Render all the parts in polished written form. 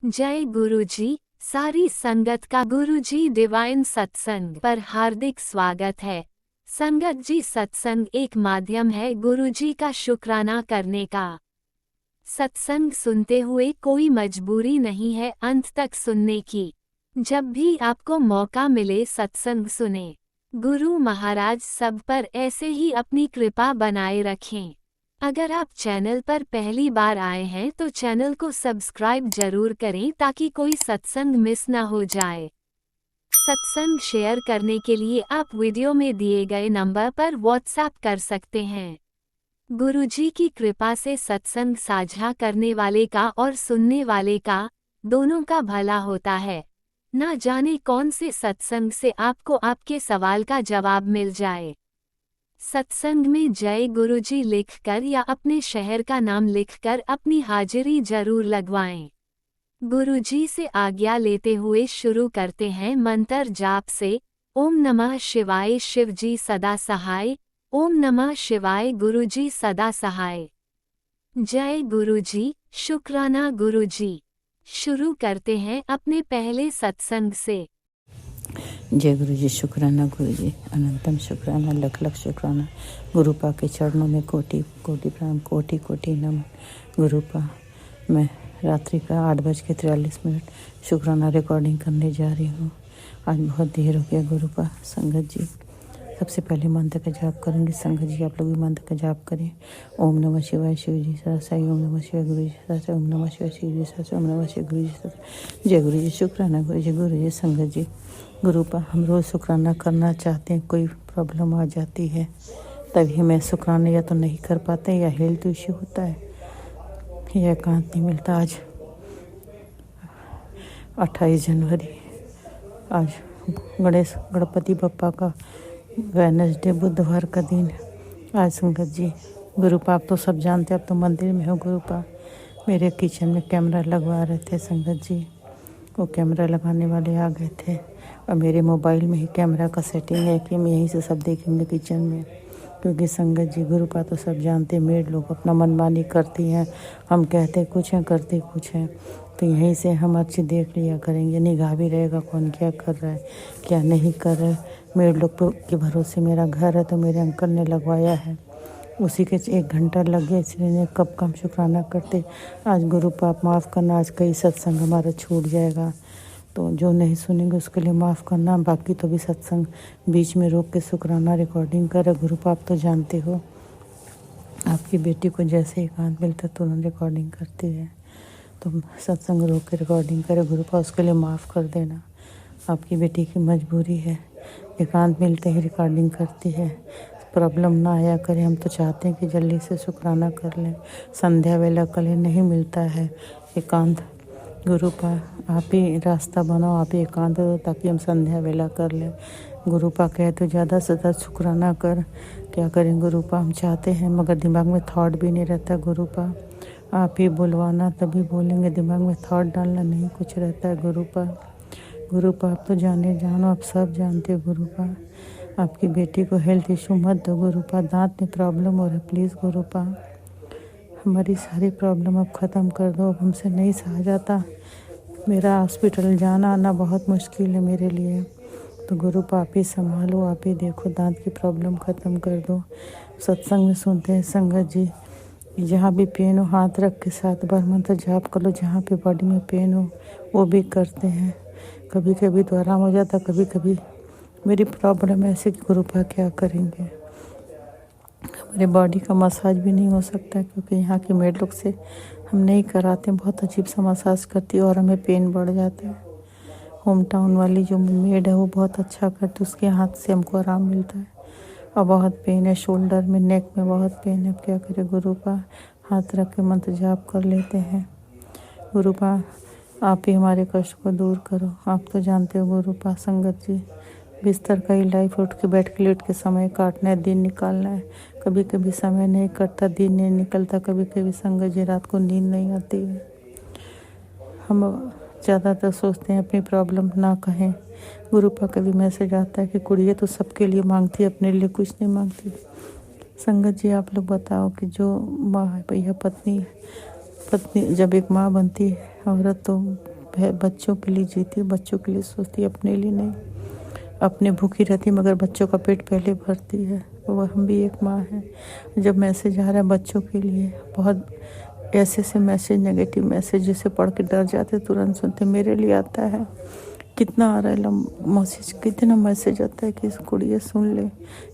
जय गुरुजी। सारी संगत का गुरुजी डिवाइन सत्संग पर हार्दिक स्वागत है। संगत जी, सत्संग एक माध्यम है गुरुजी का शुक्राना करने का। सत्संग सुनते हुए कोई मजबूरी नहीं है अंत तक सुनने की। जब भी आपको मौका मिले सत्संग सुने। गुरु महाराज सब पर ऐसे ही अपनी कृपा बनाए रखें। अगर आप चैनल पर पहली बार आए हैं तो चैनल को सब्सक्राइब जरूर करें ताकि कोई सत्संग मिस ना हो जाए। सत्संग शेयर करने के लिए आप वीडियो में दिए गए नंबर पर व्हाट्सएप कर सकते हैं। गुरुजी की कृपा से सत्संग साझा करने वाले का और सुनने वाले का दोनों का भला होता है। ना जाने कौन से सत्संग से आपको आपके सवाल का जवाब मिल जाए। सत्संग में जय गुरुजी लिखकर या अपने शहर का नाम लिखकर अपनी हाजिरी जरूर लगवाएं। गुरुजी से आज्ञा लेते हुए शुरू करते हैं मंत्र जाप से। ओम नमः शिवाय शिवजी सदा सहाय। ओम नमः शिवाय गुरुजी सदा सहाय। जय गुरुजी, शुक्राना गुरुजी। शुरू करते हैं अपने पहले सत्संग से। जय गुरु जी। शुक्राना गुरु जी, अनंतम शुक्राना, लख लख शुक्राना। गुरुपा के चरणों में कोटि कोटि प्रणाम, कोटि कोटि नमन। गुरुपा, मैं रात्रि का 8:43 शुक्राना रिकॉर्डिंग करने जा रही हूँ। आज बहुत देर हो गया गुरुपा। संगत जी, सबसे पहले मंत्र का जाप करेंगे। संगत जी आप लोग भी मंत्र का जाप करें। ओम नमः शिवाय शिव जी सदा। ओम नमः शिवाय गुरु जी सदा। ओम नमः शिवाय शिव जी सदा। ओम नमः शिवाय गुरु जी सदा। जय गुरु जी। शुक्राना गुरु जी। गुरु जी, संगत जी, गुरुपा, हम रोज़ शुक्राना करना चाहते हैं, कोई प्रॉब्लम आ जाती है तभी मैं शुक्राना या तो नहीं कर पाते या हेल्थ इश्यू होता है या एकांत नहीं मिलता। आज 28 जनवरी, आज गणपति बप्पा का वेडनेसडे, बुधवार का दिन। आज संगत जी, गुरुपा आप तो सब जानते हैं, आप तो मंदिर में हो गुरुपा। मेरे किचन में कैमरा लगवा रहे थे संगत जी, वो कैमरा लगाने वाले आ गए थे और मेरे मोबाइल में ही कैमरा का सेटिंग है कि हम यहीं से सब देखेंगे किचन में। क्योंकि संगत जी, गुरुपा तो सब जानते, मेड लोग अपना मनमानी करती हैं, हम कहते कुछ हैं करते कुछ हैं, तो यहीं से हम अच्छी देख लिया करेंगे। निगाह भी रहेगा कौन क्या कर रहा है क्या नहीं कर रहा है। मेड लोग के भरोसे मेरा घर है, तो मेरे अंकल ने लगवाया है, उसी के 1 घंटा लग गया, इसलिए कब कम शुक्राना करते। आज गुरुपा आप माफ़ करना, आज कई सत्संग हमारा छूट जाएगा, तो जो नहीं सुनेंगे उसके लिए माफ़ करना। बाकी तो भी सत्संग बीच में रोक के शुक्राना रिकॉर्डिंग करे। गुरुपा आप तो जानते हो, आपकी बेटी को जैसे एकांत मिलता तो उन्होंने रिकॉर्डिंग करती है, तो सत्संग रोक के रिकॉर्डिंग करे। गुरुपा उसके लिए माफ़ कर देना, आपकी बेटी की मजबूरी है, एकांत मिलते ही रिकॉर्डिंग करती है। प्रॉब्लम ना आया करे, हम तो चाहते हैं कि जल्दी से शुक्राना कर लें। संध्या वेला कल नहीं मिलता है एकांत। गुरुपा आप ही रास्ता बनाओ, आप ही एकांत दो ताकि हम संध्या वेला कर लें। गुरुपा कहे तो ज़्यादा से ज़्यादा शुक्राना कर, क्या करें गुरुपा, हम चाहते हैं मगर दिमाग में थॉट भी नहीं रहता। गुरुपा आप ही बुलवाना तभी बोलेंगे, दिमाग में थॉट डालना नहीं कुछ रहता है। गुरुपा आप तो जानो, आप सब जानते हो गुरुपा। आपकी बेटी को हेल्थ इशू मत दो गुरुपा, दांत में प्रॉब्लम हो रहा है, प्लीज़ गुरुपा हमारी सारी प्रॉब्लम अब ख़त्म कर दो। अब हमसे नहीं सहा जाता, मेरा हॉस्पिटल जाना आना बहुत मुश्किल है मेरे लिए, तो गुरुपा आप ही संभालो, आप ही देखो, दांत की प्रॉब्लम ख़त्म कर दो। सत्संग में सुनते हैं संगत जी, जहाँ भी पेन हो हाथ रख के 7 बार मंत्र जाप कर लो। जहाँ पे बॉडी में पेन हो वो भी करते हैं, कभी कभी तो आराम हो जाता, कभी कभी मेरी प्रॉब्लम ऐसे कि गुरुपा क्या करेंगे। हमारे बॉडी का मसाज भी नहीं हो सकता क्योंकि यहाँ के मेड लोग से हम नहीं कराते, बहुत अजीब सा मसाज करती है और हमें पेन बढ़ जाता है। होम टाउन वाली जो मेड है वो बहुत अच्छा करती, उसके हाथ से हमको आराम मिलता है। और बहुत पेन है शोल्डर में, नेक में बहुत पेन है, क्या करें गुरुपा। हाथ रख के मंत्र जाप कर लेते हैं। गुरुपा आप ही हमारे कष्ट को दूर करो, आप तो जानते हो गुरुपा। संगत जी, बिस्तर का ही लाइफ, उठ के बैठ के लेट के समय काटना है, दिन निकालना है। कभी कभी समय नहीं कटता, दिन नहीं निकलता, कभी कभी संगत जी रात को नींद नहीं आती है। हम ज़्यादातर सोचते हैं अपनी प्रॉब्लम ना कहें। गुरुपा का भी मैसेज आता है कि कुड़िया तो सबके लिए मांगती है, अपने लिए कुछ नहीं मांगती। संगत जी आप लोग बताओ कि जो माँ भैया पत्नी जब एक माँ बनती है औरत, तो बच्चों के लिए जीती, बच्चों के लिए सोचती, अपने लिए नहीं। अपने भूखी रहती मगर बच्चों का पेट पहले भरती है। वो हम भी एक माँ है। जब मैसेज आ रहा है बच्चों के लिए, बहुत ऐसे ऐसे मैसेज, नेगेटिव मैसेज जिसे पढ़ के डर जाते, तुरंत सुनते। मेरे लिए आता है, कितना आ रहा है मैसेज, कितना मैसेज आता है कि इस कुड़िए सुन ले,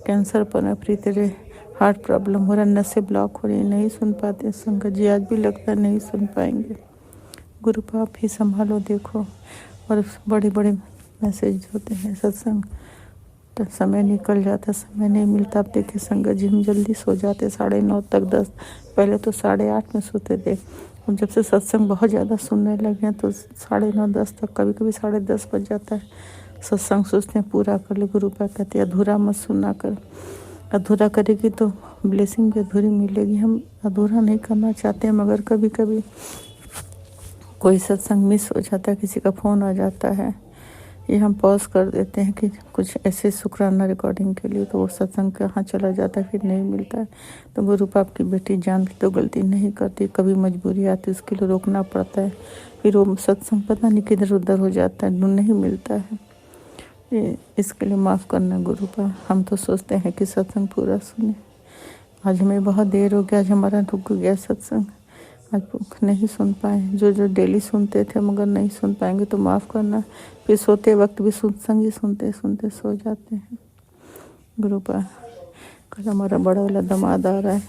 कैंसर पनपरी, तेरे हार्ट प्रॉब्लम हो रहा, नसें ब्लॉक हो रही, नहीं सुन पाते संगत जी। आज भी लगता है नहीं सुन पाएंगे। गुरु आप ही संभालो, देखो। और बड़े बड़े मैसेज होते हैं सत्संग, तो समय निकल जाता, समय नहीं मिलता। अब देखिए संगत जी, हम जल्दी सो जाते 9:30 तक 10, पहले तो 8:30 में सोते थे। हम जब से सत्संग बहुत ज़्यादा सुनने लगे हैं तो 9:30 10 तक, कभी कभी 10:30 बज जाता है। सत्संग सोचते हैं पूरा कर ले। गुरु पा कहते हैं अधूरा मत सुनना कर, अधूरा करेगी तो ब्लेसिंग भी अधूरी मिलेगी। हम अधूरा नहीं करना चाहते हैं, मगर कभी कभी कोई सत्संग मिस हो जाता है, किसी का फ़ोन आ जाता है, ये हम पॉज कर देते हैं कि कुछ ऐसे शुक्राना रिकॉर्डिंग के लिए, तो वो सत्संग कहाँ चला जाता है, फिर नहीं मिलता है। तो गुरु पाप की बेटी जान की तो गलती नहीं करती, कभी मजबूरी आती उसके लिए रोकना पड़ता है, फिर वो सत्संग पता नहीं किधर उधर हो जाता है, नहीं मिलता है। इसके लिए माफ़ करना गुरु पाप। हम तो सोचते हैं कि सत्संग पूरा सुने। आज हमें बहुत देर हो गया, आज हमारा रुक गया सत्संग, आज नहीं सुन पाए। जो डेली सुनते थे मगर नहीं सुन पाएंगे तो माफ़ करना। फिर सोते वक्त भी सत्संग ही सुनते सुनते सो जाते हैं। गुरु पा कल हमारा बड़ा वाला दामाद आ रहा है,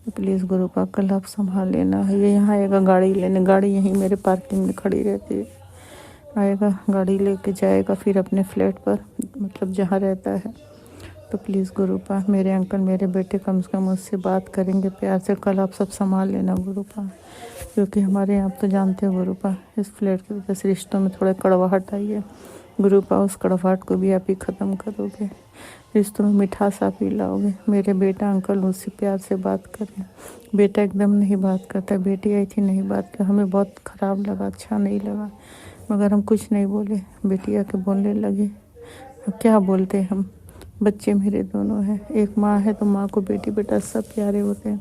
तो प्लीज़ गुरु पा कल आप संभाल लेना। ये यहाँ आएगा गाड़ी लेने, गाड़ी यहीं मेरे पार्किंग में खड़ी रहती है। आएगा गाड़ी लेके जाएगा फिर अपने फ्लैट पर, मतलब जहाँ रहता है। तो प्लीज़ गुरु पा, मेरे अंकल मेरे बेटे कम से कम उससे बात करेंगे प्यार से। कल आप सब संभाल लेना गुरु पा, क्योंकि हमारे यहाँ तो जानते हो गुरु पा, इस फ्लैट की वजह से रिश्तों में थोड़ा कड़वाहट आई है। गुरु पा उस कड़वाहट को भी आप ही ख़त्म करोगे, रिश्तों में मिठास आप ही लाओगे। मेरे बेटा अंकल उससे प्यार से बात करें। बेटा एकदम नहीं बात करता, बेटी आई थी नहीं बात कर, हमें बहुत ख़राब लगा, अच्छा नहीं लगा, मगर हम कुछ नहीं बोले। बेटी आके बोलने लगी, क्या बोलते हम, बच्चे मेरे दोनों हैं, एक माँ है तो माँ को बेटी बेटा सब प्यारे होते हैं।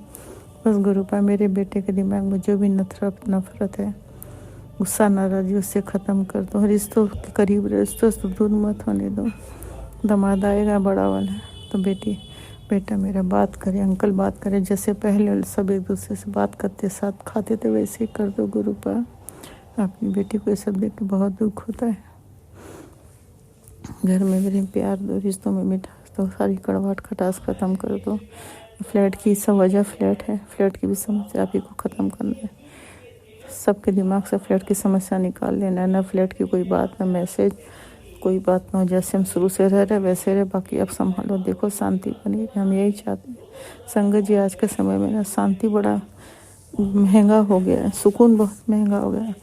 बस गुरु पा मेरे बेटे के दिमाग में जो भी नफरत है, गुस्सा नाराज़गी उससे ख़त्म कर दो। रिश्तों के करीब, रिश्तों से दूर मत होने दो। दामाद आएगा बड़ा वाला, तो बेटा मेरा बात करे, अंकल बात करे, जैसे पहले सब एक दूसरे से बात करते साथ खाते थे वैसे ही कर दो गुरु पा। अपनी बेटी को ये सब देख के बहुत दुख होता है। घर में मेरे प्यार दो, रिश्तों में मिठास दो, सारी कड़वाहट खटास ख़त्म कर दो। फ्लैट की सब वजह फ्लैट है, फ्लैट की भी समस्या आप ही को ख़त्म करना है। सबके दिमाग से फ्लैट की समस्या निकाल लेना है, ना फ्लैट की कोई बात, ना मैसेज, कोई बात ना हो। जैसे हम शुरू से रह रहे वैसे रहे, बाकी आप संभालो, देखो शांति बनी रहे, हम यही चाहते हैं। संगत जी आज के समय में ना शांति बड़ा महंगा हो गया है, सुकून बहुत महंगा हो गया है,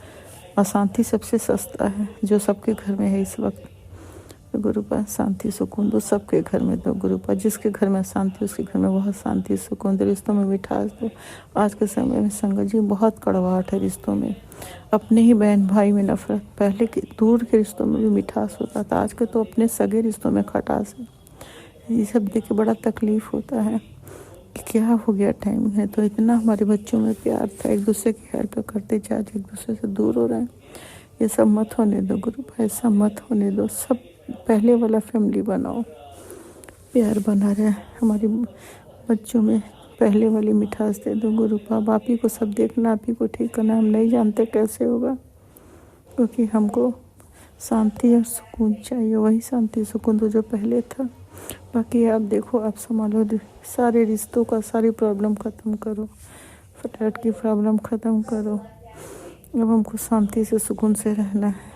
अशांति सबसे सस्ता है जो सबके घर में है इस वक्त। तो गुरु पा शांति सुकून दो, सबके घर में दो गुरु पा। जिसके घर में शांति उसके घर में बहुत शांति सुकून दो, रिश्तों में मिठास दो। आज के समय में संगत जी बहुत कड़वाहट है रिश्तों में, अपने ही बहन भाई में नफरत। पहले के दूर के रिश्तों में भी मिठास होता था, आज के तो अपने सगे रिश्तों में खटास है। ये सब देख के बड़ा तकलीफ होता है कि क्या हो गया टाइम है। तो इतना हमारे बच्चों में प्यार था, एक दूसरे की हेल्प करते जा, एक दूसरे से दूर हो रहे हैं। ये सब मत होने दो गुरु पा, ऐसा मत होने दो। सब पहले वाला फैमिली बनाओ, प्यार बना रहे हमारे बच्चों में, पहले वाली मिठास दे दो गुरु पा। आप ही को सब देखना, आप ही को ठीक करना, हम नहीं जानते कैसे होगा, क्योंकि हमको शांति और सुकून चाहिए, वही शांति सुकून तो जो पहले था। बाकी आप देखो, आप संभालो, सारे रिश्तों का सारी प्रॉब्लम ख़त्म करो, फ्लैट की प्रॉब्लम ख़त्म करो। अब हमको शांति से सुकून से रहना है।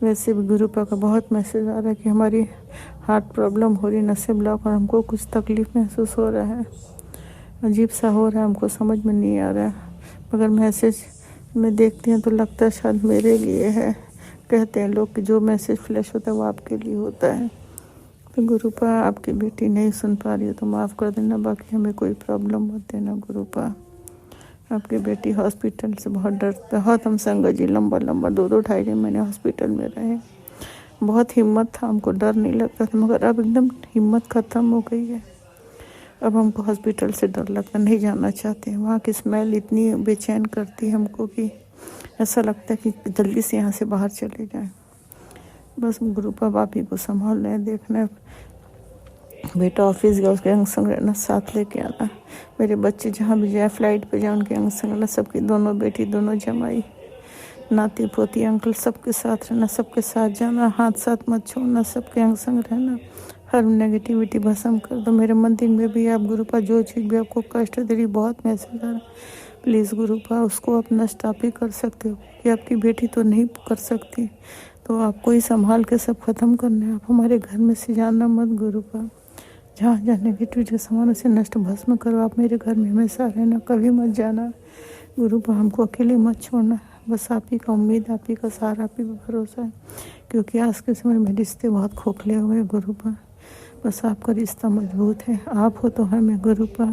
वैसे भी गुरु पा का बहुत मैसेज आ रहा है कि हमारी हार्ट प्रॉब्लम हो रही, नसें ब्लॉक, और हमको कुछ तकलीफ़ महसूस हो रहा है, अजीब सा हो रहा है, हमको समझ में नहीं आ रहा है, मगर मैसेज में देखते हैं तो लगता है शायद मेरे लिए है। कहते हैं लोग कि जो मैसेज फ्लैश होता है वो आपके लिए होता है। तो गुरु पा आपकी बेटी नहीं सुन पा रही है तो माफ़ कर देना, बाकी हमें कोई प्रॉब्लम मत देना गुरु पा। आपकी बेटी हॉस्पिटल से बहुत डरता, बहुत हम संगत जी लंबा 2-2 महीने हॉस्पिटल में रहे। बहुत हिम्मत था, हमको डर नहीं लगता था, मगर अब एकदम हिम्मत ख़त्म हो गई है। अब हमको हॉस्पिटल से डर लगता, नहीं जाना चाहते हैं। वहाँ की स्मेल इतनी बेचैन करती है हमको कि ऐसा लगता है कि जल्दी से यहाँ से बाहर चले जाएं। बस गुरु बाप आप ही को संभालना है, देखना है। बेटा ऑफिस गया, उसके अंग संग रहना, साथ लेके आना। मेरे बच्चे जहाँ भी जाए, फ्लाइट पे जाए, उनके अंग संग रहना। सबकी दोनों बेटी, दोनों जमाई, नाती पोती, अंकल, सबके साथ रहना, सबके साथ जाना, हाथ साथ मत छोड़ना, सबके अंग संग रहना। हर नेगेटिविटी भस्म कर दो। मेरे मंदिर में भी आप गुरुपा जो चीज़ भी आपको कष्ट दे रही, बहुत मैसेज आ रहा, प्लीज़ गुरुपा उसको आप नष्ट आप ही कर सकते हो, कि आपकी बेटी तो नहीं कर सकती, तो आपको ही संभाल के सब खत्म करना है। आप हमारे घर में से जाना मत गुरुपा, जहाँ जहाँ नेगेटिविटी के सामान उसे नष्ट भस्म करो। आप मेरे घर में हमेशा रहना, कभी मत जाना गुरुपा, हमको अकेले मत छोड़ना। बस आप ही का उम्मीद, आप ही का सहारा, आप ही का भरोसा है, क्योंकि आज के समय में रिश्ते बहुत खोखले हुए हैं गुरुपा। बस आपका रिश्ता मजबूत है, आप हो तो हमें गुरुपा।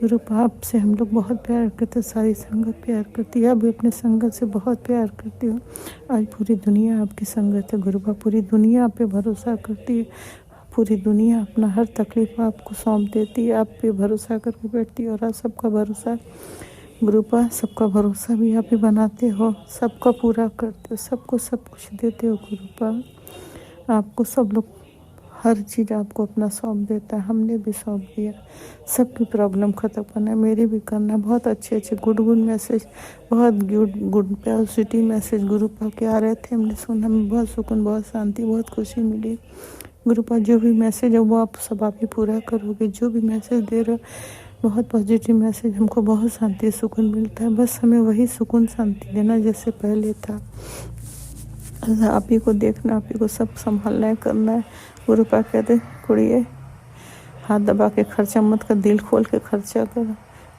गुरुपा आपसे हम लोग बहुत प्यार करते, सारी संगत प्यार करती है। आप भी अपने संगत से बहुत प्यार करती हो। आज पूरी दुनिया आपकी संगत है गुरुपा, पूरी दुनिया आप पे भरोसा करती है। पूरी दुनिया अपना हर तकलीफ आपको सौंप देती है, आप पे भरोसा करके बैठती है। और आप सबका भरोसा गुरुपा, सबका भरोसा भी आप ही बनाते हो, सबका पूरा करते हो, सबको सब कुछ देते हो गुरुपा। आपको सब लोग हर चीज़ आपको अपना सौंप देता है, हमने भी सौंप दिया। सबकी प्रॉब्लम ख़त्म करना है, मेरी भी करना। बहुत अच्छे अच्छे गुड मैसेज, बहुत गुड पॉजिटिव मैसेज गुरुपा के आ रहे थे, हमने सुना, हमें बहुत सुकून, बहुत शांति, बहुत खुशी मिली गुरुपा। जो भी मैसेज है वो आप सब आप ही पूरा करोगे, जो भी मैसेज दे रहे हो बहुत पॉजिटिव मैसेज, हमको बहुत शांति सुकून मिलता है। बस हमें वही सुकून शांति देना जैसे पहले था। आप ही को देखना, आप ही को सब संभालना है, करना है गुरुपा। कहते कुड़िए हाथ दबा के खर्चा मत कर, दिल खोल के खर्चा कर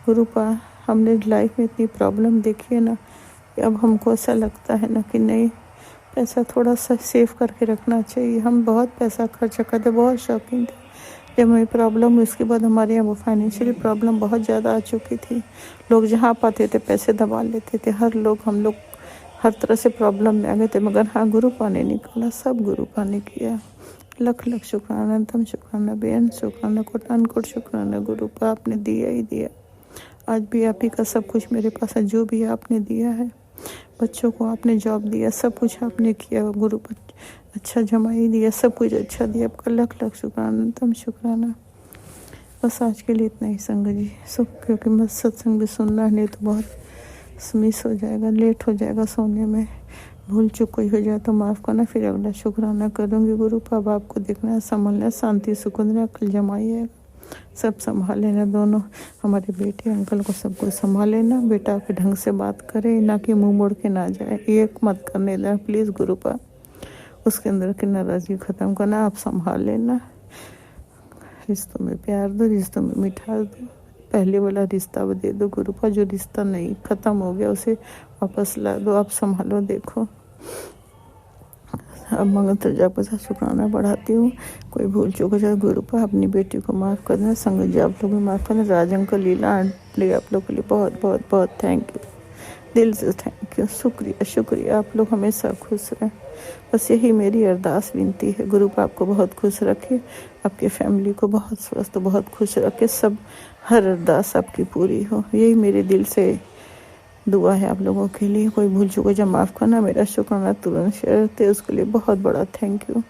गुरुपा। हमने लाइफ में इतनी प्रॉब्लम देखी है ना, कि अब हमको ऐसा लगता है ना कि नहीं, पैसा थोड़ा सा सेव करके रखना चाहिए। हम बहुत पैसा खर्चा करते, बहुत शौकीन थे। जब हमें प्रॉब्लम हुई उसके बाद हमारे यहाँ वो फाइनेंशियली प्रॉब्लम बहुत ज़्यादा आ चुकी थी। लोग जहाँ पाते थे पैसे दबा लेते थे, हम लोग हर तरह से प्रॉब्लम में आ गए थे। मगर हाँ, गुरुपा ने निकाला, सब गुरुपा ने किया। लख लख शुक्राना, तम शुक्राना, बेअंत शुक्राना, कोटान कोट शुक्राना गुरुपा। आपने दिया ही दिया, आज भी आप ही का सब कुछ मेरे पास है। जो भी आपने दिया है, बच्चों को आपने जॉब दिया, सब कुछ आपने किया गुरुपा, अच्छा जमाई दिया, सब कुछ अच्छा दिया। आपका लख लख शुक्राना, तम शुक्राना। बस आज के लिए इतना ही संगत जी, सब, क्योंकि मैं सत्संग भी सुनना है, नहीं तो बहुत मिस हो जाएगा, लेट हो जाएगा सोने में। भूल चूक कोई हो जाए तो माफ़ करना, फिर अगला शुक्राना करूँगी गुरुपा। अब आपको देखना है, संभालना है, शांति सुकून है, अकल जमाई है, सब संभाल लेना। दोनों हमारे बेटे अंकल को सबको संभाल लेना। बेटा के ढंग से बात करे, ना कि मुंह मोड़ के ना जाए, एक मत करने देना प्लीज़ गुरुपा। उसके अंदर की नाराज़गी ख़त्म करना, आप संभाल लेना। रिश्तों में प्यार दो, रिश्तों में मिठास दो। पहले वाला रिश्ता दे दो गुरुपा, जो रिश्ता नहीं ख़त्म हो गया उसे वापस ला दो। आप संभालो, देखो। अब मंगल जाप के साथ शुक्राना बढ़ाती हूँ। कोई भूल चूक हो जाए गुरुपा, अपनी बेटी को माफ़ कर देना, संगत जी आप लोग भी माफ़ करना। राज अंकल, लीला आंटी, आप लोग के लिए बहुत बहुत बहुत थैंक यू, दिल से थैंक यू, शुक्रिया शुक्रिया। आप लोग हमेशा खुश रहें, बस यही मेरी अरदास विनती है। गुरुपा आपको बहुत खुश रखे, आपके फैमिली को बहुत स्वस्थ, बहुत खुश रखे, सब हर अरदास आपकी पूरी हो, यही मेरे दिल से दुआ है आप लोगों के लिए। कोई भूल चूक जब माफ़ करना, मेरा शुक्राना तुरंत शेयर करते, उसके लिए बहुत बड़ा थैंक यू।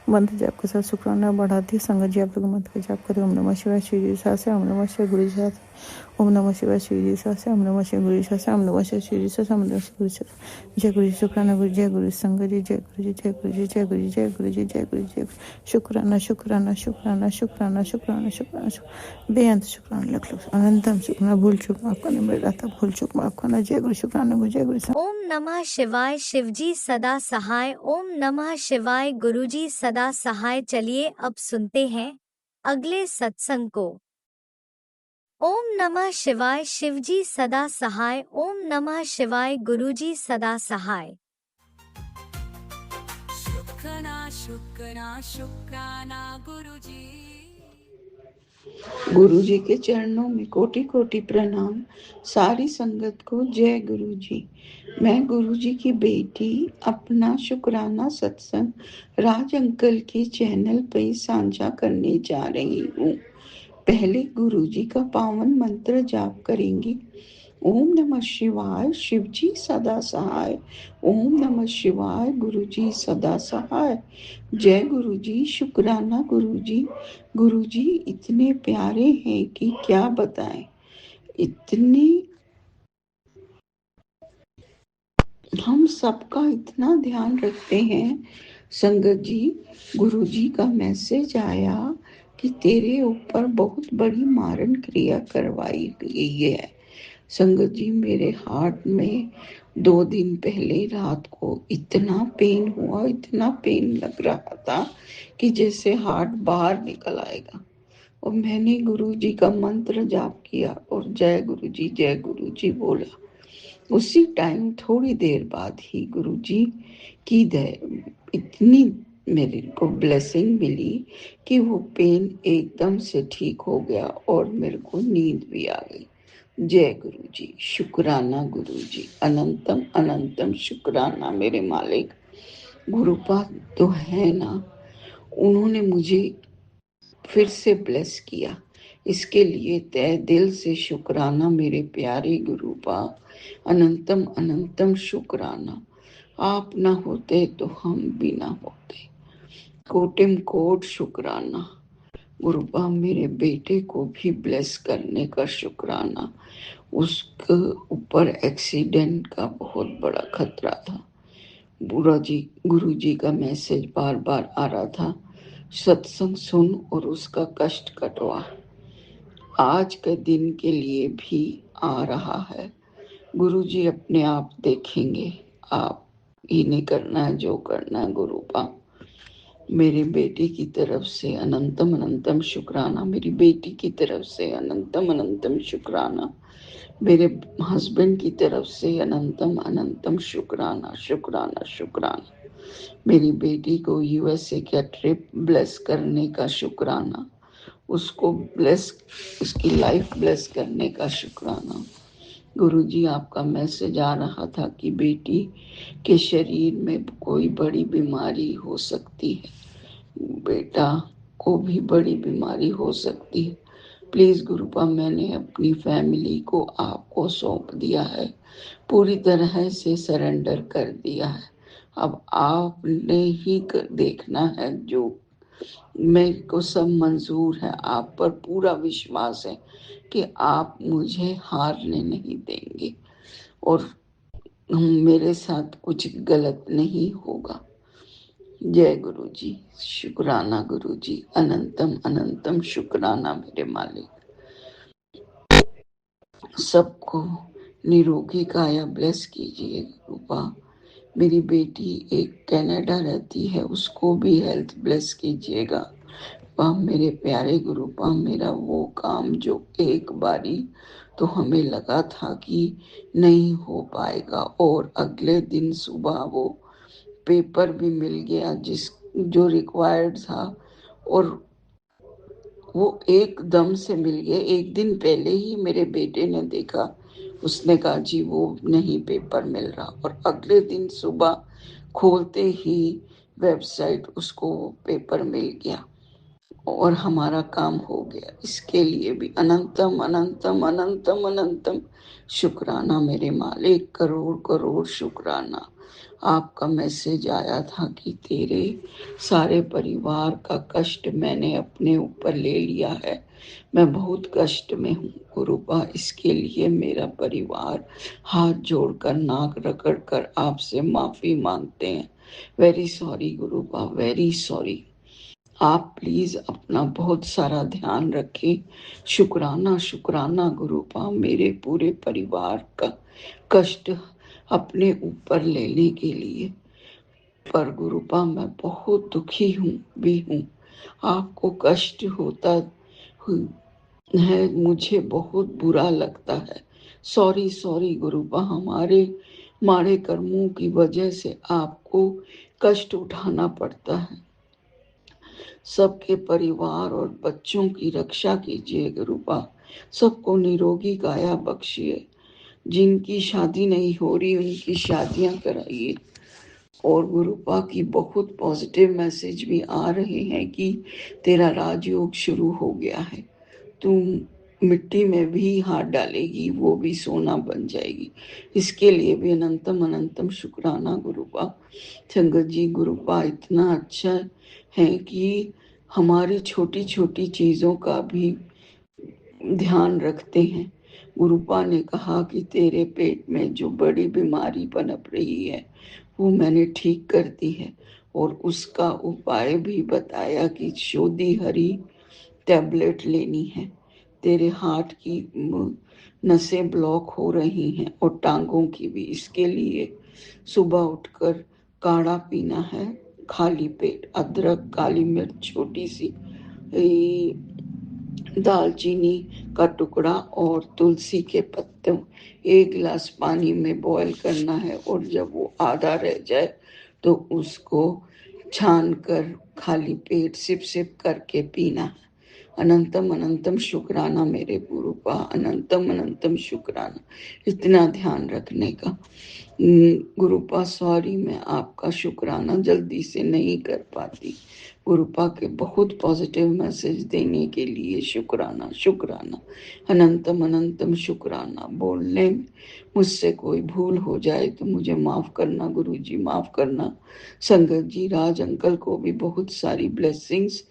मंत्र जाप के साथ शुक्राना बढ़ाती है। संगत जी आप लोग मंत्र जाप करें। ओम नमः शिवाय, श्री जी सासे, ओम नमः शिवाय, गुरु जी सासे, ओम नमः शिवाय, श्री जी सासे, ओम नमः शिवाय, गुरु जी सासे, ओम नमः शिवाय, श्री जी सासे, ओम नमः शिवाय, गुरु जी। जय गुरु जी, शुक्राना गुरु, जय गुरु संगत जी, जय गुरु जी, जय गुरु जी, जय गुरु जी, जय गुरु जी, जय गुरु जी, शुक्राना शुक्राना शुक्राना शुक्राना शुक्राना शुक्राना, बेअंत शुक्राना, लख लख अनंतम शुक्राना। भूल चूक माफ करना, मेरा था भूल चूक माफ करना। जय गुरु, शुक्राना गुरु, जय गुरु। ओम नमः शिवाय, शिवजी सदा सहाय। ओम नमः शिवाय, गुरुजी सदा सहाय। चलिए अब सुनते हैं अगले सत्संग को। ओम नमः शिवाय, शिवजी सदा सहाय। ओम नमः शिवाय, गुरुजी सदा सहाय। शुक्राना शुक्राना शुक्राना गुरुजी। गुरु जी के चरणों में कोटि कोटि प्रणाम। सारी संगत को जय गुरु जी। मैं गुरु जी की बेटी अपना शुक्राना सत्संग राज अंकल के चैनल पे साझा करने जा रही हूँ। पहले गुरु जी का पावन मंत्र जाप करेंगे, ओम नमः शिवाय, शिव जी सदा सहाय। ओम नमः शिवाय, गुरु जी सदा सहाय। जय गुरु जी, शुक्राना गुरु जी। गुरु जी इतने प्यारे हैं कि क्या बताएं। इतने हम सबका इतना ध्यान रखते हैं। संगत जी, गुरु जी का मैसेज आया कि तेरे ऊपर बहुत बड़ी मारण क्रिया करवाई गई है। संगत जी, मेरे हार्ट में 2 दिन पहले रात को इतना पेन हुआ, इतना पेन लग रहा था कि जैसे हार्ट बाहर निकल आएगा। और मैंने गुरु जी का मंत्र जाप किया और जय गुरु जी बोला। उसी टाइम थोड़ी देर बाद ही गुरु जी की इतनी मेरे को ब्लेसिंग मिली कि वो पेन एकदम से ठीक हो गया और मेरे को नींद भी आ गई। जय गुरु जी, शुक्राना गुरु जी, अनंतम अनंतम शुक्राना मेरे मालिक। गुरुपाद तो है ना, उन्होंने मुझे फिर से ब्लेस किया। इसके लिए तहे दिल से शुक्राना मेरे प्यारे गुरुपा। अनंतम अनंतम शुक्राना। आप ना होते तो हम भी ना होते। कोटिम कोट शुक्राना। गुरुपा, मेरे बेटे को भी ब्लेस करने का शुक्राना। उसके ऊपर एक्सीडेंट का बहुत बड़ा खतरा था। गुरु जी का मैसेज बार बार आ रहा था, सत्संग सुन और उसका कष्ट कटवा। आज के दिन के लिए भी आ रहा है। गुरु जी अपने आप देखेंगे, आप ही नहीं करना है जो करना है। गुरुपा, मेरे बेटे की तरफ से अनंतम अनंतम शुक्राना। मेरी बेटी की तरफ से अनंतम अनंतम शुक्राना। मेरे हस्बैंड की तरफ से अनंतम अनंतम शुक्राना शुक्राना शुक्राना। मेरी बेटी को यूएसए का ट्रिप ब्लेस करने का शुक्राना। उसको ब्लेस, उसकी लाइफ ब्लेस करने का शुक्राना। गुरुजी, आपका मैसेज आ रहा था कि बेटी के शरीर में कोई बड़ी बीमारी हो सकती है, बेटा को भी बड़ी बीमारी हो सकती है। प्लीज गुरुपा, मैंने अपनी फैमिली को आपको सौंप दिया है, पूरी तरह से सरेंडर कर दिया है। अब आपने ही देखना है, जो मेरे को सब मंजूर है। आप पर पूरा विश्वास है कि आप मुझे हारने नहीं देंगे और मेरे साथ कुछ गलत नहीं होगा। जय गुरु जी, शुक्राना गुरु जी, अनंतम अनंतम शुक्राना मेरे मालिक। सबको निरोगी काया ब्लेस कीजिए गुरुपा। मेरी बेटी एक कनाडा रहती है, उसको भी हेल्थ ब्लेस कीजिएगा। पा मेरे प्यारे गुरुपा, मेरा वो काम जो एक बारी तो हमें लगा था कि नहीं हो पाएगा, और अगले दिन सुबह वो पेपर भी मिल गया जो रिक्वायर्ड था, और वो एकदम से मिल गया। एक दिन पहले ही मेरे बेटे ने देखा, उसने कहा जी वो नहीं पेपर मिल रहा, और अगले दिन सुबह खोलते ही वेबसाइट उसको पेपर मिल गया और हमारा काम हो गया। इसके लिए भी अनंतम अनंतम अनंतम अनंतम शुक्राना मेरे मालिक, करोड़ करोड़ शुक्राना। आपका मैसेज आया था कि तेरे सारे परिवार का कष्ट मैंने अपने ऊपर ले लिया है, मैं बहुत कष्ट में हूँ गुरुपा। इसके लिए मेरा परिवार हाथ जोड़कर नाक रगड़ कर आपसे माफी मांगते हैं। Very sorry गुरुपा, very sorry. आप प्लीज अपना बहुत सारा ध्यान रखें। शुक्राना शुक्राना गुरुपा, मेरे पूरे परिवार का कष्ट अपने ऊपर लेने के लिए। पर गुरुपा, मैं बहुत दुखी हूँ। आपको कष्ट होता है, मुझे बहुत बुरा लगता है। सॉरी सॉरी गुरुपा, हमारे माड़े कर्मों की वजह से आपको कष्ट उठाना पड़ता है। सबके परिवार और बच्चों की रक्षा कीजिए गुरुपा। सबको निरोगी काया बख्शिए। जिनकी शादी नहीं हो रही उनकी शादियां कराइए। और गुरुपा की बहुत पॉजिटिव मैसेज भी आ रहे हैं कि तेरा राजयोग शुरू हो गया है, तुम मिट्टी में भी हाथ डालेगी वो भी सोना बन जाएगी। इसके लिए भी अनंतम अनंतम शुक्राना गुरुपा। संगत जी, गुरुपा इतना अच्छा है कि हमारी छोटी छोटी चीज़ों का भी ध्यान रखते हैं। गुरुपा ने कहा कि तेरे पेट में जो बड़ी बीमारी पनप रही है वो मैंने ठीक कर दी है, और उसका उपाय भी बताया कि शोधी हरी टैबलेट लेनी है। तेरे हार्ट की नसें ब्लॉक हो रही हैं और टांगों की भी। इसके लिए सुबह उठकर काढ़ा पीना है, खाली पेट। अदरक, काली मिर्च छोटी सी, दालचीनी का टुकड़ा और तुलसी के पत्ते 1 गिलास पानी में बॉईल करना है, और जब वो आधा रह जाए तो उसको छान कर खाली पेट सिप सिप करके पीना है। अनंतम अनंतम शुक्राना मेरे गुरुपा, अनंतम अनंतम शुक्राना इतना ध्यान रखने का। गुरुपा सॉरी, मैं आपका शुक्राना जल्दी से नहीं कर पाती। गुरुपा के बहुत पॉजिटिव मैसेज देने के लिए शुक्राना शुक्राना, अनंतम अनंतम शुक्राना। बोलने में मुझसे कोई भूल हो जाए तो मुझे माफ़ करना गुरुजी, माफ़ करना। संगत जी, राज अंकल को भी बहुत सारी ब्लेसिंग्स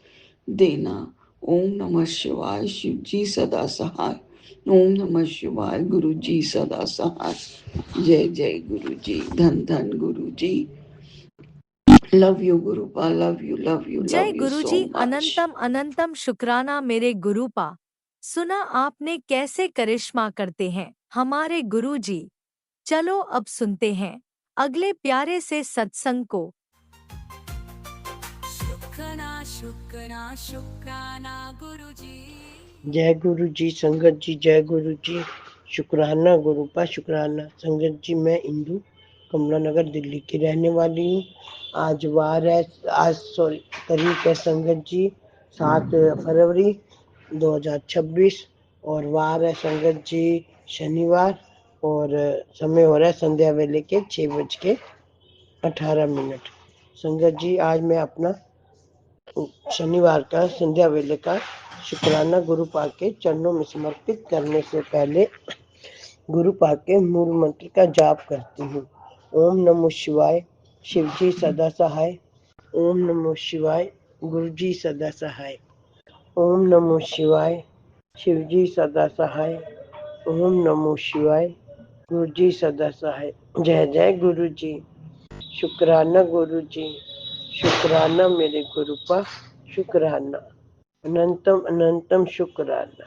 देना। ओम नमः शिवाय, शिव जी सदा सहाय। ओम नमः शिवाय, गुरु जी सदा सहाय। जय जय गुरु जी, धन धन गुरु जी। लव यू गुरुपा, लव यू लव यू जय लव यू सो गुरुजी, मच। अनंतम अनंतम शुक्राना मेरे गुरुपा। सुना आपने कैसे करिश्मा करते हैं हमारे गुरुजी। चलो अब सुनते हैं अगले प्यारे से सत्संग को। शुक्राना शुक्राना शुक्राना गुरुजी। जय गुरु जी। संगत जी जय गुरु जी। शुक्राना गुरुपा, शुक्राना। संगत जी, मैं इंदु कमला नगर दिल्ली की रहने वाली हूँ। आज वार है, तारीख है संगत जी 7 फरवरी 2026 और वार है संगत जी शनिवार, और समय हो रहा है संध्या वेले के 6:18। संगत जी, आज मैं अपना शनिवार का संध्या वेले का शुक्राना गुरु पाक के चरणों में समर्पित करने से पहले गुरु पाक के मूल मंत्र का जाप करती हूँ। ओम नमो शिवाय, शिव जी सदा सहाय। ओम नमो शिवाय, गुरु जी सदा सहाय। ओम नमो शिवाय, शिव जी सदा सहाय। ओम नमो शिवाय, गुरु जी सदा सहाय। जय जय गुरु जी। शुक्राना गुरु जी, शुक्राना मेरे गुरुपा, शुक्राना। अनंतम अनंतम शुक्राना,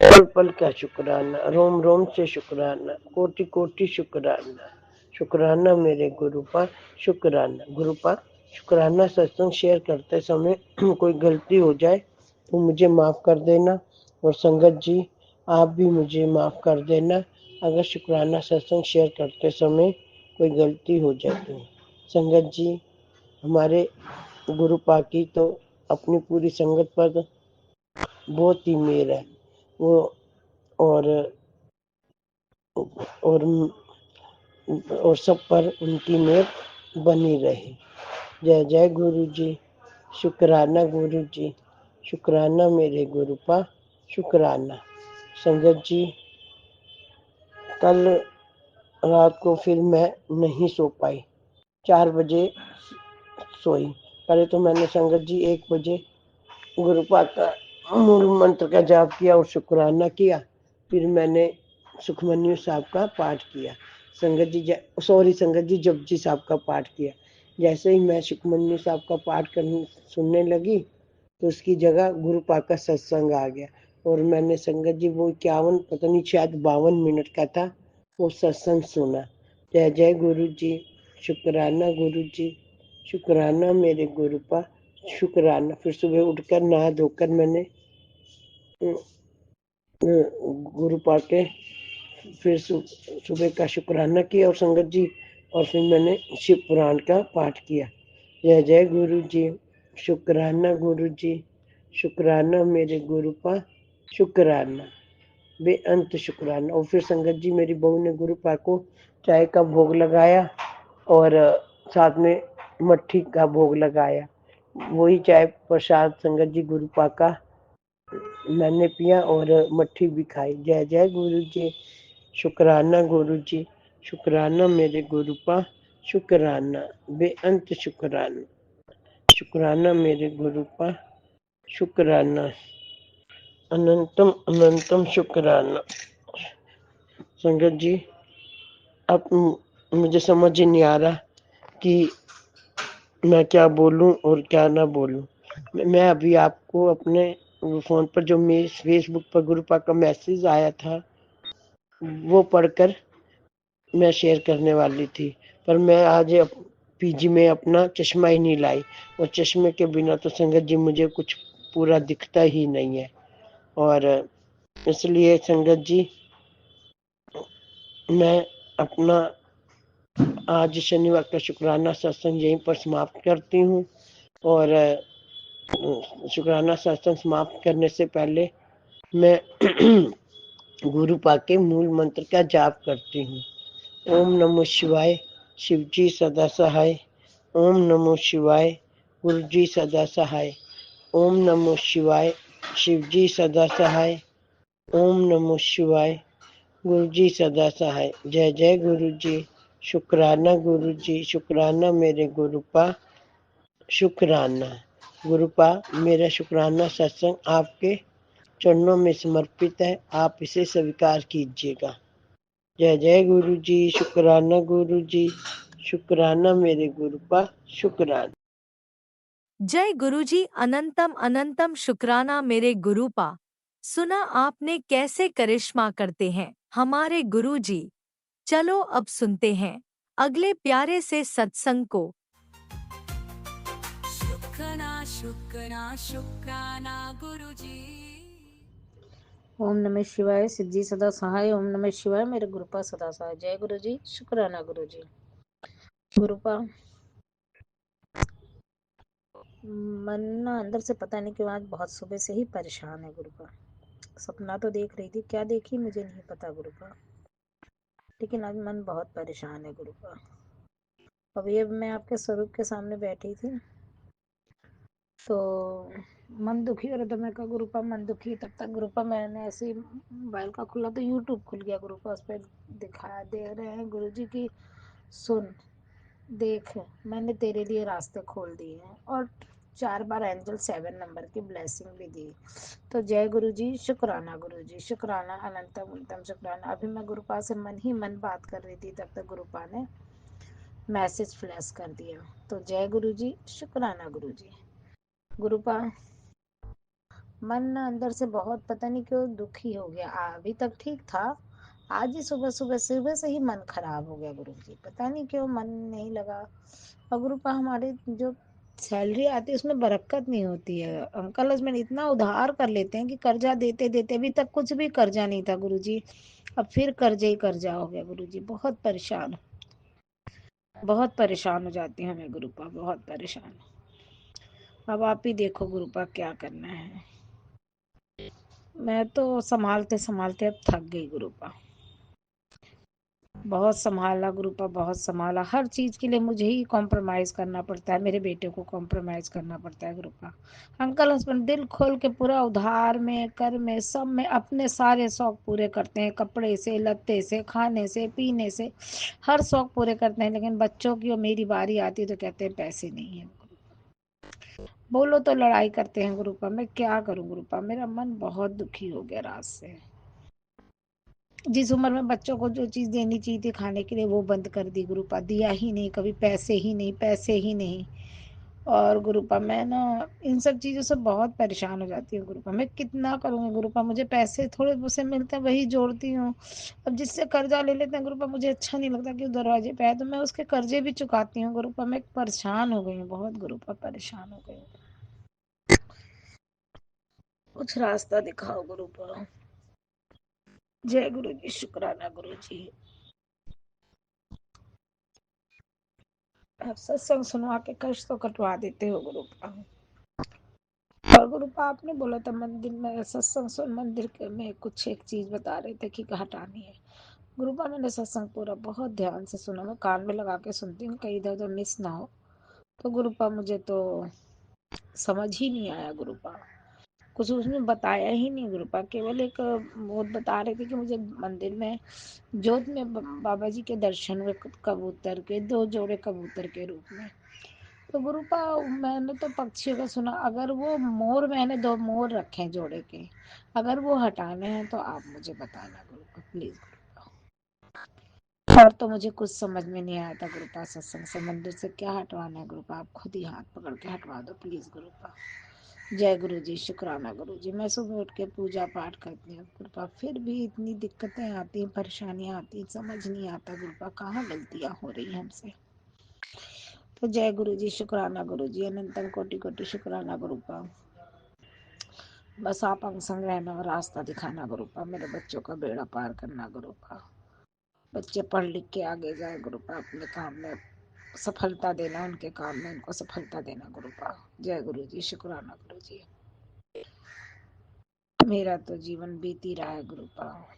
पल पल का शुक्राना, रोम रोम से शुक्राना, कोटि कोटि शुक्राना। शुक्राना मेरे गुरुपा, शुक्राना। गुरुपा, शुक्राना सत्संग शेयर करते समय कोई गलती हो जाए तो मुझे माफ़ कर देना, और संगत जी आप भी मुझे माफ़ कर देना अगर शुक्राना सत्संग शेयर करते समय कोई गलती हो जाए तो। संगत जी, हमारे गुरुपा की तो अपनी पूरी संगत पर बहुत ही मेहर है वो, और और और सब पर उनकी मेहर बनी रहे। जय जय गुरु जी। शुक्राना गुरु जी, शुक्राना मेरे गुरुपा, शुक्राना। संगत जी, कल रात को फिर मैं नहीं सो पाई, 4 बजे सोई। पहले तो मैंने संगत जी 1 बजे गुरुपा का मूल मंत्र का जाप किया और शुक्राना किया। फिर मैंने सुखमनी साहब का पाठ किया। संगत जी जपजी साहब का पाठ किया। जैसे ही मैं सुखमनी साहब का पाठ करने सुनने लगी तो उसकी जगह गुरुपा का सत्संग आ गया, और मैंने संगत जी वो 51 पता नहीं शायद 52 मिनट का था वो सत्संग सुना। जय जय गुरु जी। शुक्राना गुरु जी, शुक्राना मेरे गुरुपा, शुक्राना। फिर सुबह उठकर नहा धोकर मैंने गुरुपा के फिर सुबह का शुक्राना किया और संगत जी, और फिर मैंने शिव पुराण का पाठ किया। जय जय गुरु जी। शुक्राना गुरु जी, शुक्राना मेरे गुरुपा, शुक्राना, बेअंत शुक्राना। और फिर संगत जी, मेरी बहू ने गुरुपा को चाय का भोग लगाया और साथ में मट्ठी का भोग लगाया। वही चाय प्रसाद संगत जी गुरुपा का मैंने पिया और मट्ठी भी खाई। जय जय गुरु जी, शुक्राना गुरु जी, शुक्राना मेरे गुरुपा, शुक्राना बेअंत शुक्राना, शुक्राना मेरे गुरुपा, शुक्राना अनंतम अनंतम शुक्राना। संगत जी, अब मुझे समझ ही नहीं आ रहा कि मैं क्या बोलूं और क्या ना बोलूं। मैं अभी आपको अपने फोन पर जो मेरे फेसबुक पर गुरुपा का मैसेज आया था वो पढ़कर मैं शेयर करने वाली थी, पर मैं आज पीजी में अपना चश्मा ही नहीं लाई, और चश्मे के बिना तो संगत जी मुझे कुछ पूरा दिखता ही नहीं है। और इसलिए संगत जी मैं अपना आज शनिवार का शुक्राना सत्संग यहीं पर समाप्त करती हूँ। और शुक्राना सत्संग समाप्त करने से पहले मैं गुरु पाके मूल मंत्र का जाप करती हूँ। ओम नमो शिवाय, शिव जी सदा सहाय। ओम नमो शिवाय, गुरु जी सदा सहाय। ओम नमो शिवाय, शिव जी सदा सहाय। ओम नमो शिवाय, गुरु जी सदा सहाय। जय जय गुरु जी, शुक्राना गुरु जी, शुक्राना मेरे गुरुपा, शुक्राना गुरुपा। मेरा शुक्राना सत्संग आपके चरणों में समर्पित है, आप इसे स्वीकार कीजिएगा। जय जय गुरु जी, शुक्राना गुरु जी, शुक्राना मेरे गुरुपा, शुक्राना। जय गुरुजी, अनंतम अनंतम शुक्राना मेरे गुरुपा। सुना आपने कैसे करिश्मा करते हैं हमारे गुरुजी। चलो अब सुनते हैं अगले प्यारे से सत्संग को। शुक्राना गुरुजी। ओम नमः शिवाय, सिद्धि सदा सहाय। ओम नमः शिवाय, मेरे गुरुपा सदा सहाय। जय गुरु जी, शुक्राना गुरु जी। गुरुपा, मन ना अंदर से पता नहीं क्यों आज बहुत सुबह से ही परेशान है गुरुपा। सपना तो देख रही थी, क्या देखी मुझे नहीं पता गुरुपा, लेकिन आज मन बहुत परेशान है गुरुपा। अभी अब मैं आपके स्वरूप के सामने बैठी थी तो मन दुखी हो रहा था। मैं कहा गुरुपा मन दुखी, तब तक गुरुपा मैंने ऐसे ही मोबाइल का खुला तो यूट्यूब खुल गया गुरुपा, उस पर दिखाया दे रहे हैं गुरु जी की, सुन देख मैंने तेरे लिए रास्ते खोल दिए हैं, और 4 बार एंजल 7 नंबर की ब्लेसिंग भी दी। तो जय गुरु जी, शुक्राना गुरु जी, शुक्राना अनंतम अनंतम शुक्राना। अभी मैं गुरुपा से मन ही मन बात कर रही थी, तब तक गुरुपा ने मैसेज फ्लैश कर दिया। तो जय गुरु जी, शुक्राना गुरु जी। गुरुपा, मन अंदर से बहुत पता नहीं क्यों दुखी हो गया। अभी तक ठीक था, आज ही सुबह सुबह सुबह से ही मन खराब हो गया गुरु जी, पता नहीं क्यों मन नहीं लगा। और गुरुपा, हमारे जो सैलरी आती है उसमें बरकत नहीं होती है। अंकल हस्बैंड इतना उधार कर लेते हैं कि कर्जा देते देते अभी तक कुछ भी कर्जा नहीं था गुरु जी, अब फिर कर्जे ही कर्जा हो गया गुरु जी। बहुत परेशान हो जाती हूँ मैं गुरुपा, बहुत परेशान। अब आप ही देखो गुरुपा क्या करना है। मैं तो संभालते संभालते अब थक गई गुरुपा, बहुत संभाला गुरुपा, बहुत संभाला। हर चीज के लिए मुझे ही कॉम्प्रोमाइज करना पड़ता है, मेरे बेटे को कॉम्प्रोमाइज करना पड़ता है गुरुपा। अंकल हस्बैंड दिल खोल के पूरा उधार में कर में सब में अपने सारे शौक पूरे करते हैं, कपड़े से लत्ते से खाने से पीने से हर शौक पूरे करते हैं, लेकिन बच्चों की और मेरी बारी आती है तो कहते हैं पैसे नहीं है। बोलो तो लड़ाई करते हैं गुरुपा, मैं क्या करूं गुरुपा, मेरा मन बहुत दुखी हो गया रात से। जिस उम्र में बच्चों को जो चीज देनी चाहिए थी खाने के लिए वो बंद कर दी गुरुपा, दिया ही नहीं, कभी पैसे ही नहीं, पैसे ही नहीं। और गुरुपा मैं ना इन सब चीजों से बहुत परेशान हो जाती हूँ गुरुपा, मैं कितना करूँगी गुरुपा, मुझे पैसे थोड़े बहुत से मिलते हैं वही जोड़ती हूँ। अब जिससे कर्जा ले लेते हैं गुरुपा, मुझे अच्छा नहीं लगता कि दरवाजे पे आए तो मैं उसके कर्जे भी चुकाती हूँ गुरुपा। मैं परेशान हो गई हूँ बहुत गुरुपा, परेशान हो गई हूँ। कुछ रास्ता दिखाओ गुरुपा। जय गुरु जी, शुक्राना गुरु जी। आप सत्संग सुनवा के कष्ट तो कटवा देते हो गुरुपा। और गुरुपा आपने बोला था मंदिर में सत्संग सुन, मंदिर के में कुछ एक चीज बता रहे थे कि हटानी है गुरुपा। मैंने सत्संग पूरा बहुत ध्यान से सुना, मैं कान में लगा के सुनती हूँ कहीं इधर उधर मिस ना हो। तो गुरुपा मुझे तो समझ ही नहीं आया गुरुपा, कुछ उसमें बताया ही नहीं गुरुपा, केवल एक बहुत बता रहे थे कि मुझे मंदिर में जोत में बाबा जी के दर्शन हुए कबूतर के, 2 जोड़े कबूतर के रूप में। तो गुरुपा मैंने तो पक्षियों का सुना, अगर वो मोर, मैंने 2 मोर रखे हैं जोड़े के, अगर वो हटाने हैं तो आप मुझे बताना गुरुपा, प्लीज गुरुपा। और तो मुझे कुछ समझ में नहीं आया था गुरुपा, सत्संग से मंदिर से क्या हटवाना है गुरुपा, आप खुद ही हाथ पकड़ के हटवा दो प्लीज गुरुपा। जय गुरु जी, शुक्राना गुरु जी। मैं सुबह उठ के पूजा पाठ करती हूँ गुरुपा, फिर भी इतनी दिक्कतें आती हैं, परेशानियां आती हैं, समझ नहीं आता गुरुपा कहाँ गलतियां हो रही हैं हमसे। तो जय गुरु जी, शुक्राना गुरु जी, अनंतम कोटि कोटि शुक्राना गुरुपा। बस आप अंग संग रहना और रास्ता दिखाना गुरुपा, मेरे बच्चों का बेड़ा पार करना गुरुपा। बच्चे पढ़ लिख के आगे जाए गुरुपा, अपने काम में सफलता देना, उनके काम में उनको सफलता देना गुरुपा। जय गुरु जी, शुक्राना गुरु जी। मेरा तो जीवन बीत ही रहा है गुरुपा,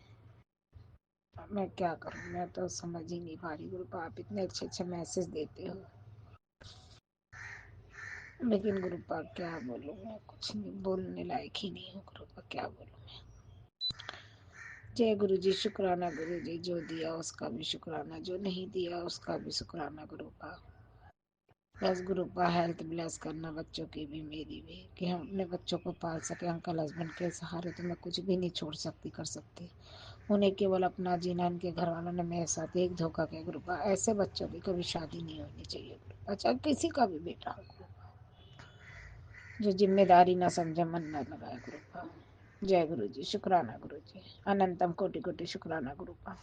मैं क्या करूं, मैं तो समझ ही नहीं पा रही गुरुपा। आप इतने अच्छे अच्छे मैसेज देते हो, लेकिन गुरुपा क्या बोलूं, मैं कुछ नहीं, बोलने लायक ही नहीं हूँ गुरुपा, क्या बोलूं मैं। जय गुरु जी, शुक्राना गुरु जी, जो दिया उसका भी शुक्राना, जो नहीं दिया उसका भी शुक्राना गुरुपा। बस गुरुपा हेल्थ ब्लेस करना बच्चों की भी मेरी भी, कि हम अपने बच्चों को पाल सके। अंकल हस्बैंड के सहारे तो मैं कुछ भी नहीं छोड़ सकती, कर सकती। उन्हें केवल अपना जीना, उनके घर वालों ने मेरे साथ एक धोखा किया गुरुपा। ऐसे बच्चों की कभी शादी नहीं होनी चाहिए गुरुपा, चाहे किसी का भी बेटा हो गुरुपा, जो जिम्मेदारी ना समझे, मन ना लगाए गुरुपा। जय गुरु जी, शुक्राना गुरु जी, अनंतम कोटि कोटि शुक्राना गुरुपा।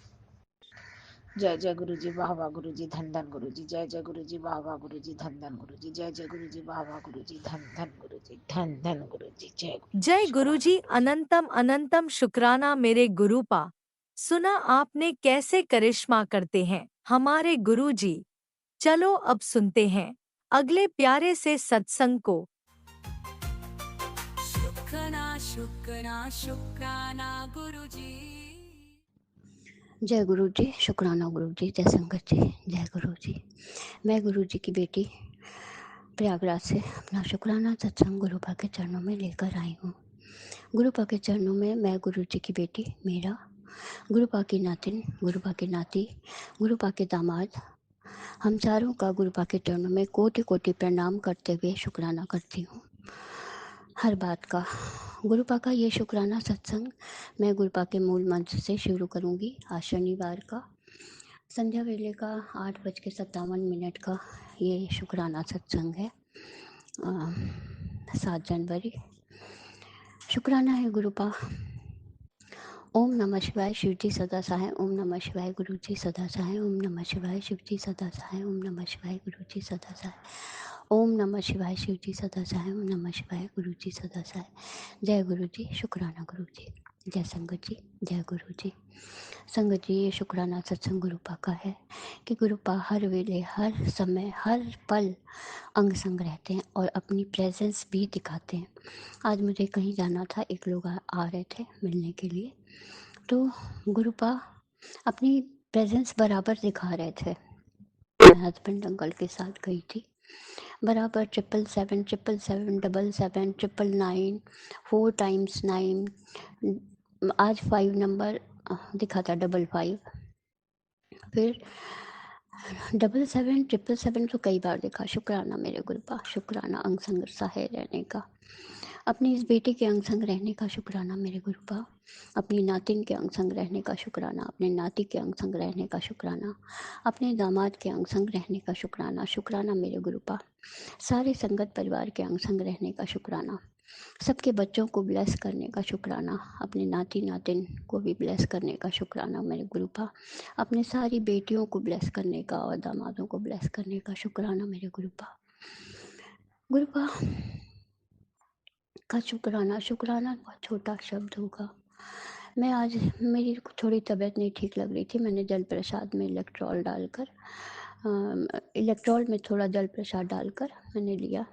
जय जय गुरु जी, वाह वाह गुरु जी, धन धन गुरु जी, जय जय गुरु जी, वाह वाह गुरु जी, धन धन गुरु जी, जय जय गुरु जी, वाह वाह गुरु जी, धन धन गुरु जी, धन धन गुरु जी, जय गुरु जी, जय शुक्राना गुरुजी, गुरु जी। अनंतम अनंतम शुक्राना मेरे गुरुपा। सुना आपने कैसे करिश्मा करते हैं हमारे गुरुजी। चलो अब सुनते हैं अगले प्यारे से सत्संग को। शुक्राना शुक्राना शुक्राना गुरु जी। जय गुरु जी, शुक्राना गुरु जी, जय संगत जी, जय गुरु जी। मैं गुरु जी की बेटी प्रयागराज से अपना शुक्राना सत्संग गुरुपा के चरणों में लेकर आई हूँ। गुरुपा के चरणों में मैं गुरु जी की बेटी मेरा, गुरुपा की नातिन, गुरुपा की नाती, गुरुपा के दामाद, हम चारों का गुरुपा के चरणों में कोटि कोटि प्रणाम करते हुए शुक्राना करती हूँ हर बात का। गुरुपा का ये शुक्राना सत्संग मैं गुरुपा के मूल मंत्र से शुरू करूँगी। आज शनिवार का संध्या वेले का 8:57 का ये शुक्राना सत्संग है। 7 जनवरी। शुक्राना है गुरुपा। ओम नमः शिवाय, शिव जी सदा सहाय। ओम नमः शिवाय, गुरु जी सदा सहाय। ओम नमः शिवाय, शिव जी सदा सहाय। ओम नमः शिवाय, गुरु जी सदा सहाय। ओम नमः शिवाय, शिव जी सदा सहाय। ओम नमः शिवाय, गुरु जी सदा सहाय। जय गुरु जी, शुक्राना गुरु जी, जय संगत जी, जय गुरु जी। संगत जी, ये शुक्राना सत्संग गुरुपा का है कि गुरुपा हर वेले, हर समय, हर पल अंग संग रहते हैं और अपनी प्रेजेंस भी दिखाते हैं। आज मुझे कहीं जाना था, एक लोग आ रहे थे मिलने के लिए, तो गुरुपा अपनी प्रेजेंस बराबर दिखा रहे थे। मैं हस्बैंड अंकल के साथ गई थी, बराबर 777, 777, 777, 999, 4 times 9। आज 5 नंबर दिखा था, 55। फिर 777, 777 तो कई बार देखा। शुक्राना मेरे गुरुपा, शुक्राना अंग संग सहाय रहने का, अपनी इस बेटे के अंग संग रहने का शुक्राना मेरे गुरुपा, अपनी नातिन के अंग संग रहने का शुक्राना, अपने नाती के अंग संग रहने का शुक्राना, अपने दामाद के अंग संग रहने का शुक्राना। शुक्राना मेरे गुरुपा, सारे संगत परिवार के अंग संग रहने का शुक्राना, सबके बच्चों को ब्लेस करने का शुक्राना, अपने नाती नातिन को भी ब्लेस करने का शुक्राना मेरे गुरुपा, अपने सारी बेटियों को ब्लेस करने का और दामादों को ब्लेस करने का शुक्राना मेरे गुरुपा। गुरुपा का शुक्राना, शुक्राना बहुत छोटा शब्द होगा। मैं आज, मेरी थोड़ी तबीयत नहीं ठीक लग रही थी, मैंने जल प्रसाद में इलेक्ट्रॉल डालकर, इलेक्ट्रॉल में थोड़ा जल प्रसाद डालकर मैंने लिया।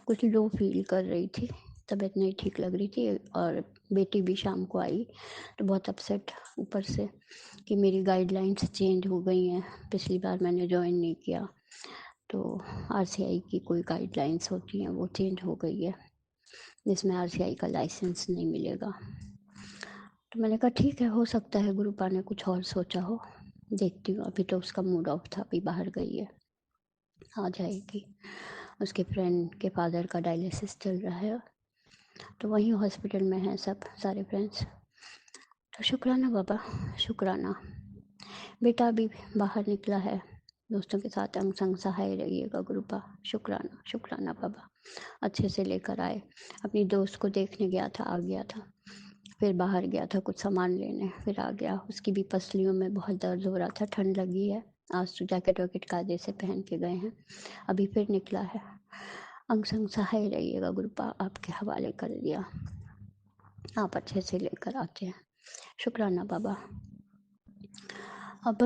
कुछ लो फील कर रही थी, तबीयत नहीं ठीक लग रही थी, और बेटी भी शाम को आई तो बहुत अपसेट ऊपर से कि मेरी गाइडलाइंस चेंज हो गई हैं। पिछली बार मैंने ज्वाइन नहीं किया तो RCI की कोई गाइडलाइंस होती हैं वो चेंज हो गई है, जिसमें RCI का लाइसेंस नहीं मिलेगा। तो मैंने कहा ठीक है, हो सकता है गुरुपा ने कुछ और सोचा हो, देखती हूँ। अभी तो उसका मूड ऑफ था, अभी बाहर गई है, आ जाएगी। उसके फ्रेंड के फादर का डायलिसिस चल रहा है, तो वहीं हॉस्पिटल में हैं सब सारे फ्रेंड्स। तो शुक्राना बाबा, शुक्राना। बेटा भी बाहर निकला है, दोस्तों के साथ अंग संग सहाय रहिएगा गुरुपा। शुक्राना, शुक्राना बाबा, अच्छे से लेकर आए। अपनी दोस्त को देखने गया था, आ गया था, फिर बाहर गया था कुछ सामान लेने, फिर आ गया। उसकी भी पसलियों में बहुत दर्द हो रहा था, ठंड लगी है। आज तो जैकेट वैकेट कायदे से पहन के गए हैं, अभी फिर निकला है। अंग संग सहाय रहिएगा गुरुपा, आपके हवाले कर दिया, आप अच्छे से लेकर आते हैं। शुक्राना बाबा। अब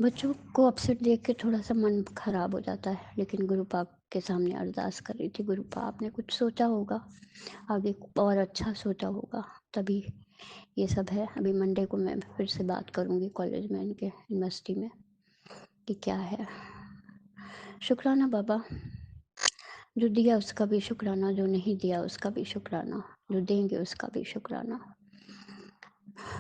बच्चों को अपसेट देख के थोड़ा सा मन खराब हो जाता है, लेकिन गुरुपा के सामने अरदास कर रही थी, गुरुपा आपने कुछ सोचा होगा, आगे और अच्छा सोचा होगा, तभी ये सब है। अभी मंडे को मैं फिर से बात करूँगी कॉलेज में, इनके यूनिवर्सिटी में, कि क्या है। शुक्राना बाबा, जो दिया उसका भी शुक्राना, जो नहीं दिया उसका भी शुक्राना, जो देंगे उसका भी शुक्राना।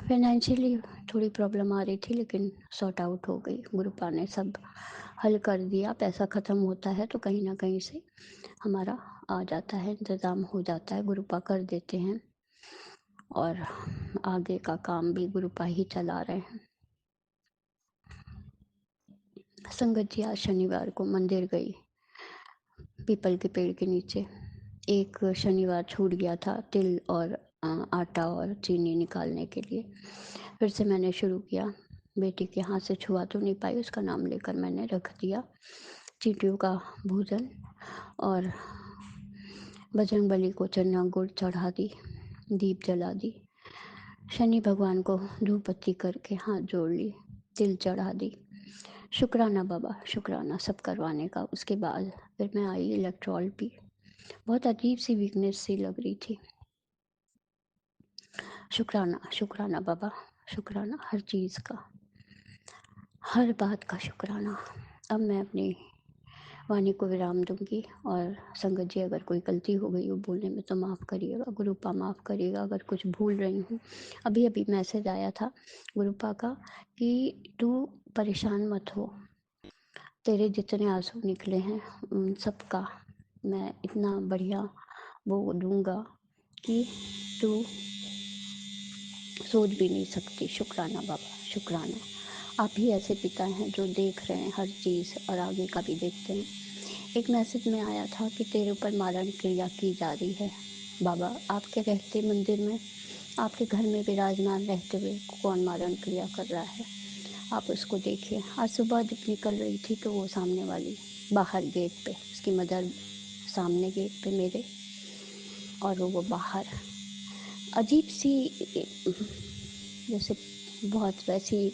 फाइनेंशियली थोड़ी प्रॉब्लम आ रही थी, लेकिन सॉर्ट आउट हो गई, गुरुपा ने सब हल कर दिया। पैसा ख़त्म होता है तो कहीं ना कहीं से हमारा आ जाता है, इंतज़ाम हो जाता है, गुरुपा कर देते हैं, और आगे का काम भी गुरुपा ही चला रहे हैं। संगत जी आज शनिवार को मंदिर गई, पीपल के पेड़ के नीचे। एक शनिवार छूट गया था तिल और आटा और चीनी निकालने के लिए, फिर से मैंने शुरू किया। बेटी के हाथ से छुआ तो नहीं पाई, उसका नाम लेकर मैंने रख दिया। चींटियों का भोजन और बजरंगबली को चना गुड़ चढ़ा दी, दीप जला दी, शनि भगवान को धूप बत्ती करके हाथ जोड़ ली, तिल चढ़ा दी। शुक्राना बाबा, शुक्राना सब करवाने का। उसके बाद फिर मैं आई, इलेक्ट्रॉल पी, बहुत अजीब सी वीकनेस सी लग रही थी। शुक्राना, शुक्राना बाबा, शुक्राना हर चीज़ का, हर बात का शुक्राना। अब मैं अपनी वाणी को विराम दूंगी, और संगत जी अगर कोई गलती हो गई हो बोलने में तो माफ़ करिएगा, गुरुपा माफ़ करिएगा अगर कुछ भूल रही हूँ। अभी अभी मैसेज आया था गुरुपा का कि तू परेशान मत हो, तेरे जितने आंसू निकले हैं उन सब का मैं इतना बढ़िया वो दूंगा कि तू सोच भी नहीं सकती। शुक्राना बाबा, शुक्राना। आप ही ऐसे पिता हैं जो देख रहे हैं हर चीज़ और आगे का भी देखते हैं। एक मैसेज में आया था कि तेरे ऊपर मारण क्रिया की जा रही है। बाबा आपके रहते मंदिर में, आपके घर में विराजमान रहते हुए कौन मारण क्रिया कर रहा है, आप उसको देखिए। आज सुबह जब निकल रही थी तो वो सामने वाली बाहर गेट पे, उसकी मदर सामने गेट पे मेरे, और वो बाहर अजीब सी जैसे बहुत वैसी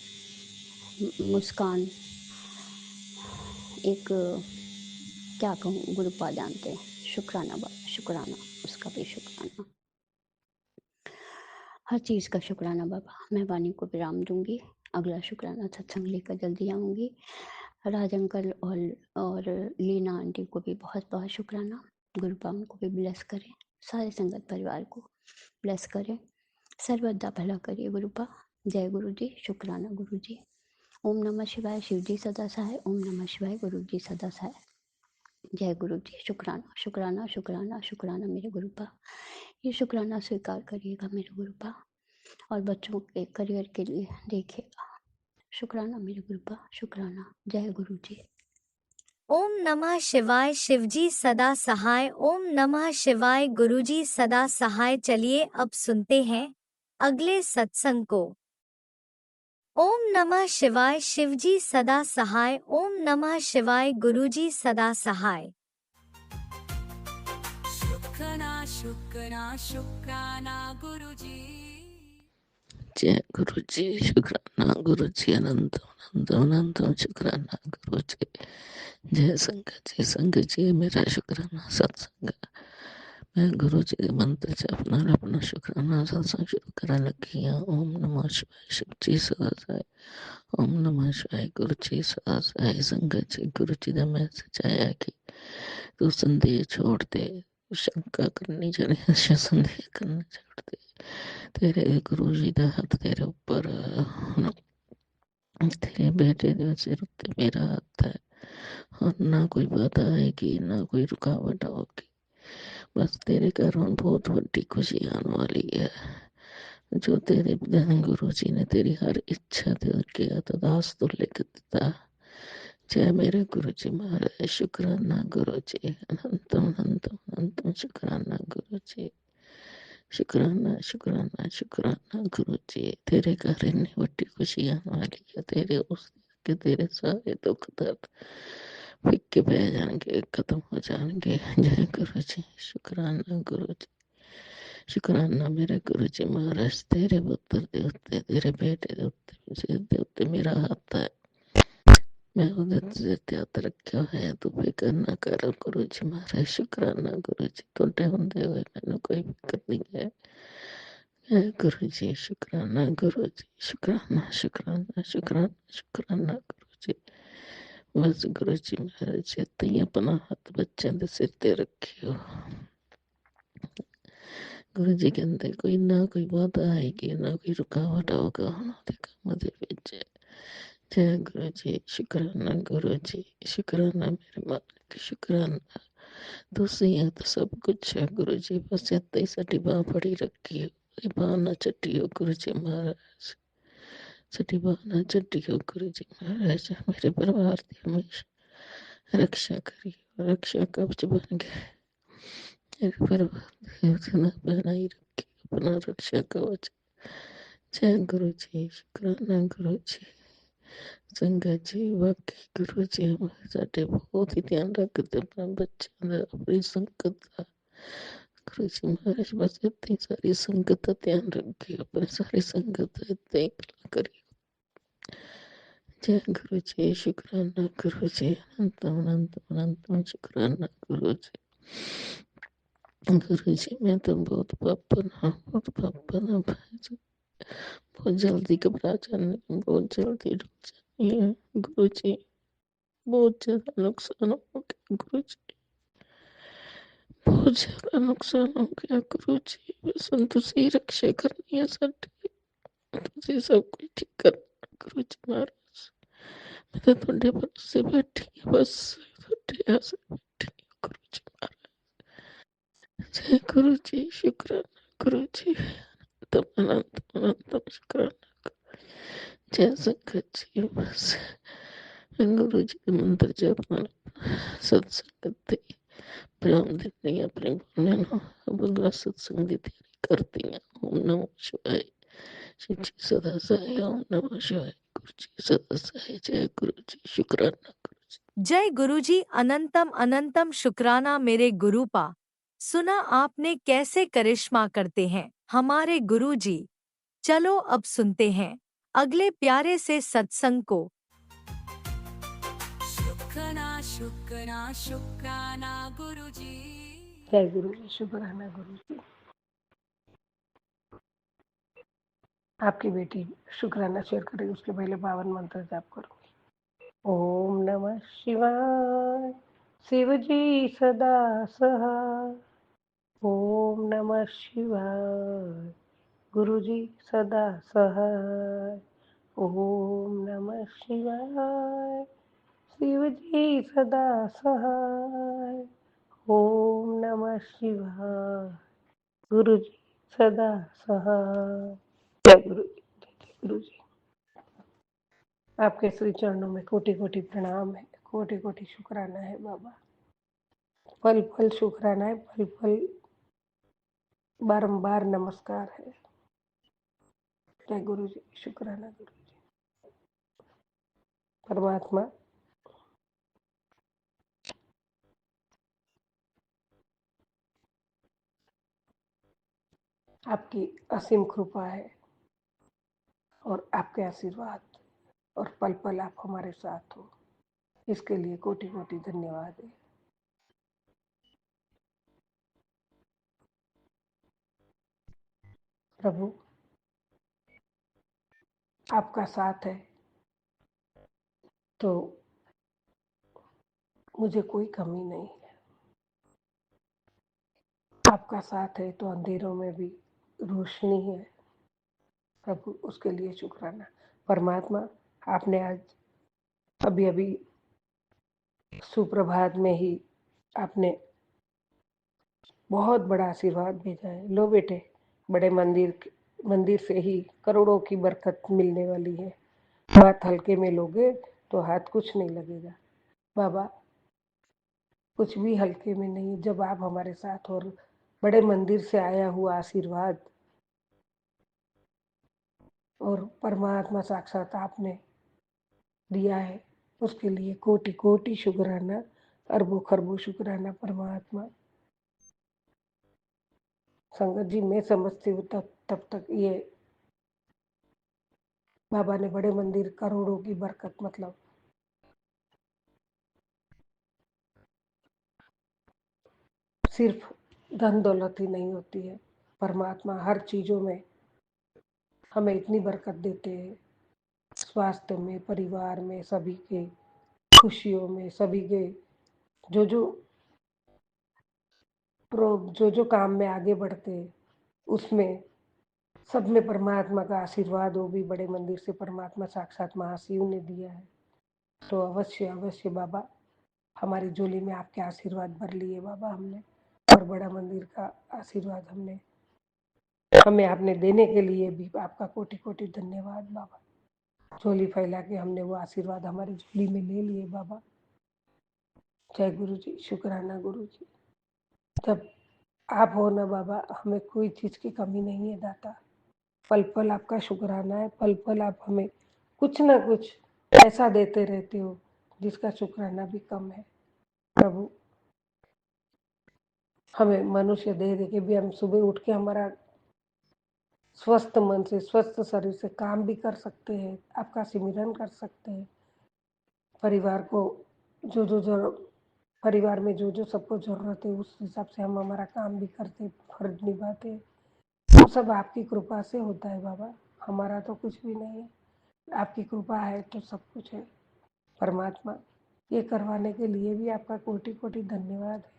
मुस्कान, एक क्या कहूँ, गुरुपा जानते हैं। शुक्राना बाबा, शुक्राना, उसका भी शुक्राना, हर चीज़ का शुक्राना बाबा। मैं वाणी को विराम दूंगी, अगला शुक्राना सत्संग लेकर जल्दी आऊँगी। राज अंकल और लीना आंटी को भी बहुत बहुत शुक्राना, गुरुपा उनको भी ब्लेस करें, सारे संगत परिवार को ब्लेस करें, सर्वदा भला करिए गुरुपा। जय गुरु जी, शुक्राना गुरु जी। ओम नमः शिवाय, शिव जी सदा सहाय। ओम नमः शिवाय, गुरु जी सदा सहाय। जय गुरु जी, शुक्राना, शुक्राना, शुक्राना, शुक्राना मेरे गुरुपा। ये शुक्राना स्वीकार करिएगा मेरे गुरुपा, और बच्चों के करियर के लिए देखिएगा। शुक्राना मेरे गुरुपा, शुक्राना। जय गुरु जी। ओम नमः शिवाय, शिवजी सदा सहाय। ओम नमः शिवाय, गुरुजी सदा सहाय। चलिए अब सुनते हैं अगले सत्संग को। ओम नमः शिवाय, शिवजी सदा सहाय। ओम नमः शिवाय, गुरुजी सदा सहाय। शुक्राना शुक्राना शुक्राना गुरुजी। जय गुरु जी, शुक्राना गुरु जी, अनंत अनंत अनंत शुक्राना गुरु जी। जय संगत जी मेरा शुक्राना सत्संग। मैं गुरु जी के मंत्र से अपना शुक्राना सत्संग शुरू करने लगी हूँ। ओम नमः शिवाय, शिव जी सदा सहाय। ओम नमः शिवाय, गुरु जी सदा सहाय। संगत जी गुरु जी का मैसेज आया कि तू संदेह छोड़ दे, शंका करनी चाहिए, संदेह करना छोड़ दे। तेरे गुरु जी का हाथ तेरे ऊपर, तेरे बेटे के सिर उत्ते मेरा हाथ है, और ना कोई बाधा आएगी, ना कोई रुकावट होगी। बस तेरे घर में बहुत बड़ी खुशी आने वाली है, जो तेरे गुरु जी ने तेरी हर इच्छा पूरी किया तो दास तो लिख दिता। जय मेरे गुरु जी महाराज, शुक्राना गुरु जी, अनंतम अनंतम अनंतम शुक्राना गुरु जी, शुक्राना शुक्राना शुक्राना गुरु जी। तेरे घर इतनी बड़ी खुशी आने वाली है, तेरे उस के तेरे सारे दुख दर्द फिक्के बह जाएंगे, खत्म हो जाएंगे। जय गुरु जी, शुक्राना गुरु जी, शुक्राना मेरे गुरु जी महाराज। तेरे पुत्र दे उत्ते, तेरे बेटे दे उत्ते, सिर दे उत्ते मेरा हाथ है, मैं उधर से त्याग रखा है, तू फिक्र ना कर गुरु जी महाराज। शुक्राना गुरु जी, थोड़े होंदे हुए मैंने कोई फिक्र नहीं है। गुरु जी शुक्राना गुरु जी, शुक्राना शुक्राना शुक्राना शुक्राना गुरु जी। बस गुरु जी महाराज इतना ही अपना हाथ बच्चों के सिर ते रखियो। गुरु जी कहते कोई ना कोई बाधा आएगी, ना कोई रुकावट होगा उन्होंने काम दे विच। जय गुरु जी, शुक्राना गुरु जी, शुक्राना मेरे मालिक, शुक्राना। तुसी है तो सब कुछ है गुरु जी, बस इतना ही साडी बांह फड़ी रखियो, बांह ना छड्डियो गुरु जी महाराज, साडी बांह ना छड्डियो गुरु जी महाराज। मेरे परिवार की हमेशा रक्षा करियो, रक्षा कवच बन गए मेरे परिवार बनाई रखी, अपना रक्षा कवच। जय गुरु जी, शुक्राना गुरु जी। संगत जी वाकई गुरु जी हमारे साडे बहुत ही ध्यान रखते अपने बच्चों का, अपनी संगत का। गुरु जी महाराज बस इतनी सारी संगत का ध्यान रखिए, अपनी सारी संगत का इतना ही भला करिए। जय गुरु जी, शुक्राना गुरु जी, अनंतम अनंतम अनंतम शुक्राना गुरु जी। गुरु जी मैं तो बहुत पापन हाँ, बहुत पापन हाँ भाई जी, बहुत जल्दी घबरा जाने, बहुत जल्दी रुक जानी है गुरु जी, बहुत ज्यादा नुकसान हो गया गुरु जी, बहुत ज्यादा नुकसान हो गया गुरु जी। बस हम तुसी रक्षा करनी है साडी, तुसी सब कुछ ठीक करना गुरु जी महाराज। मैं तो थोड़े भरोसे बैठी है, बस थोड़े आसे बैठी है गुरु जी महाराज। जय गुरु जी, शुक्राना गुरु जी, तम अनंत अनंतम शुक्राना। जय संगत जी, बस गुरु जी के मंत्र जपना, सत्संग ते प्रेम देनी अपने बोलने नो, अब सत्संग की तैयारी करती हैं। ओम नमो शिवाय, शिव जी सदा सहाय, ओम नमो शिवाय, गुरु जी सदा सहाय। जय गुरु जी, शुक्राना गुरु जी। जय गुरुजी, अनंतम अनंतम शुक्राना मेरे गुरुपा। सुना आपने कैसे करिश्मा करते हैं हमारे गुरुजी। चलो अब सुनते हैं अगले प्यारे से सत्संग को। शुक्राना शुक्राना शुक्राना गुरुजी। जय गुरु जी, शुक्राना गुरु जी। आपकी बेटी शुक्राना शेयर करेगी, उसके पहले 52 मंत्र जाप करूंगी। ओम नमः शिवाय, शिव जी सदा सहाय। ओम नमः शिवाय, गुरु जी सदा सहाय। ओम नमः शिवाय, शिव जी सदा सहाय। ओम नमः शिवाय, गुरु जी सदा सहाय। जय गुरु जी, जय गुरु जी। आपके श्री चरणों में कोटि कोटि प्रणाम है, कोटि कोटि शुक्राना है बाबा। पल पल शुक्राना है, पल पल बारंबार नमस्कार है। जय गुरु जी, शुक्राना गुरु जी। परमात्मा आपकी असीम कृपा है और आपके आशीर्वाद, और पल पल आप हमारे साथ हो, इसके लिए कोटि कोटि धन्यवाद है। प्रभु आपका साथ है तो मुझे कोई कमी नहीं है। आपका साथ है तो अंधेरों में भी रोशनी है प्रभु, उसके लिए शुक्राना। परमात्मा, आपने आज अभी अभी सुप्रभात में ही आपने बहुत बड़ा आशीर्वाद भेजा है। लो बेटे, बड़े मंदिर से ही करोड़ों की बरकत मिलने वाली है। बात हल्के में लोगे तो हाथ कुछ नहीं लगेगा बाबा, कुछ भी हल्के में नहीं। जब आप हमारे साथ और बड़े मंदिर से आया हुआ आशीर्वाद और परमात्मा साक्षात आपने दिया है, उसके लिए कोटि कोटि शुक्राना, अरबों खरबों शुक्राना परमात्मा। संगत जी, मैं समझती हूँ तब तक ये बाबा ने बड़े मंदिर करोड़ों की बरकत, मतलब सिर्फ धन दौलत ही नहीं होती है, परमात्मा हर चीजों में हमें इतनी बरकत देते हैं, स्वास्थ्य में, परिवार में, सभी के खुशियों में, सभी के जो जो काम में आगे बढ़ते हैं उसमें सब में परमात्मा का आशीर्वाद हो भी बड़े मंदिर से परमात्मा साक्षात महाशिव ने दिया है। तो अवश्य अवश्य बाबा, हमारी झोली में आपके आशीर्वाद भर लिए बाबा हमने, और बड़ा मंदिर का आशीर्वाद हमें आपने देने के लिए भी आपका कोटि कोटि धन्यवाद बाबा। झोली फैला के हमने वो आशीर्वाद हमारी झोली में ले लिए बाबा। जय गुरु जी, शुक्राना गुरु जी। जब आप हो ना बाबा, हमें कोई चीज की कमी नहीं है दाता। पल पल आपका शुक्राना है, पल पल आप हमें कुछ ना कुछ ऐसा देते रहते हो जिसका शुक्राना भी कम है प्रभु। हमें मनुष्य दे दे के भी हम सुबह उठ के हमारा स्वस्थ मन से, स्वस्थ शरीर से काम भी कर सकते हैं, आपका सिमरन कर सकते हैं। परिवार को परिवार में जो सबको जरूरत है उस हिसाब से हम हमारा काम भी करते, फर्ज निभाते। वो सब आपकी कृपा से होता है बाबा, हमारा तो कुछ भी नहीं है। आपकी कृपा है तो सब कुछ है परमात्मा। ये करवाने के लिए भी आपका कोटि कोटि धन्यवाद है।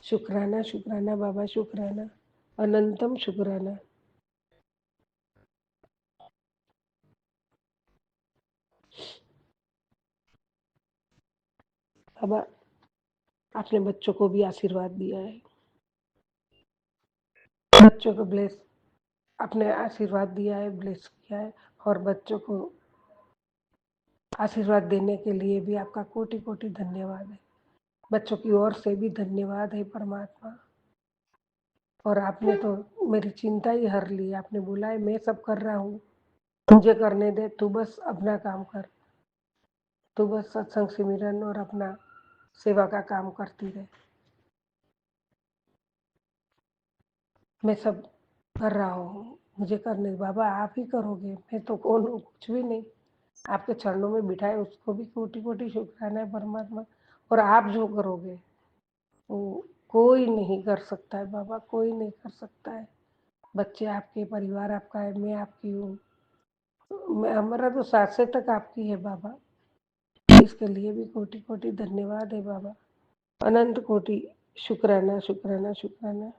शुक्राना शुक्राना बाबा, शुक्राना, अनंतम शुक्राना। बाबा, आपने बच्चों को भी आशीर्वाद दिया है, बच्चों को ब्लेस, आपने आशीर्वाद दिया है, ब्लेस किया है, और बच्चों को आशीर्वाद देने के लिए भी आपका कोटि कोटि धन्यवाद है। बच्चों की ओर से भी धन्यवाद है परमात्मा। और आपने तो मेरी चिंता ही हर ली। आपने बोला है मैं सब कर रहा हूँ, मुझे करने दे, तू बस अपना काम कर, तू बस सत्संग सिमरन और अपना सेवा का काम करती रहे। मैं सब कर रहा हूँ, मुझे करने दे बाबा, आप ही करोगे, मैं तो कौन हूँ, कुछ भी नहीं। आपके चरणों में बिठाए उसको भी कोटि कोटि शुक्राना है परमात्मा। और आप जो करोगे वो कोई नहीं कर सकता है बाबा, कोई नहीं कर सकता है। बच्चे आपके, परिवार आपका है, मैं आपकी हूँ, हमारा तो साथ तक आपकी है बाबा। इसके लिए भी कोटि कोटि धन्यवाद है बाबा, अनंत कोटि शुक्राना शुक्राना शुक्राना।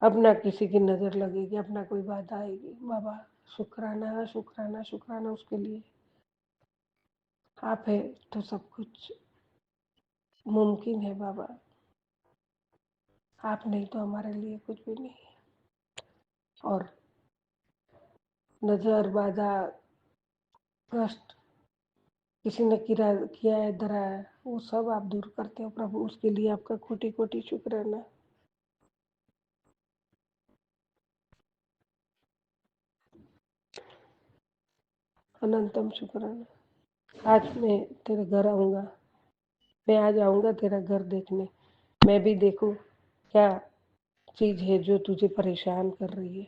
अब ना किसी की नजर लगेगी, अब ना कोई बात आएगी बाबा। शुक्राना शुक्राना शुक्राना, उसके लिए आप है तो सब कुछ मुमकिन है बाबा। आप नहीं तो हमारे लिए कुछ भी नहीं है। और नजर, बाधा, कष्ट किसी ने किया है, धरा है, वो सब आप दूर करते हो प्रभु, उसके लिए आपका कोटि कोटि शुक्राना। अनंतम शुक्राना। आज मैं तेरे घर आऊँगा, मैं आज आऊँगा तेरा घर देखने, मैं भी देखूँ क्या चीज है जो तुझे परेशान कर रही है।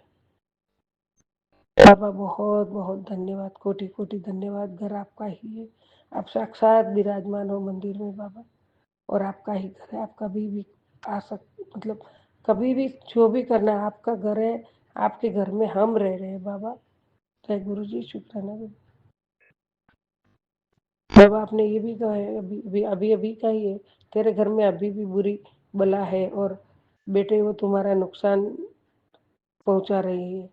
बाबा बहुत बहुत धन्यवाद, कोटि कोटि धन्यवाद। घर आपका ही है, आप साक्षात विराजमान हो मंदिर में बाबा, और आपका ही घर है। आप कभी भी आ सकते, मतलब कभी भी जो भी करना, आपका घर है, आपके घर में हम रह रहे हैं बाबा। जय गुरु जी, शुक्राना गुरु। बाबा, आपने ये भी कहा है, अभी अभी का ही है, तेरे घर में अभी भी बुरी बला है और बेटे वो तुम्हारा नुकसान पहुंचा रही है।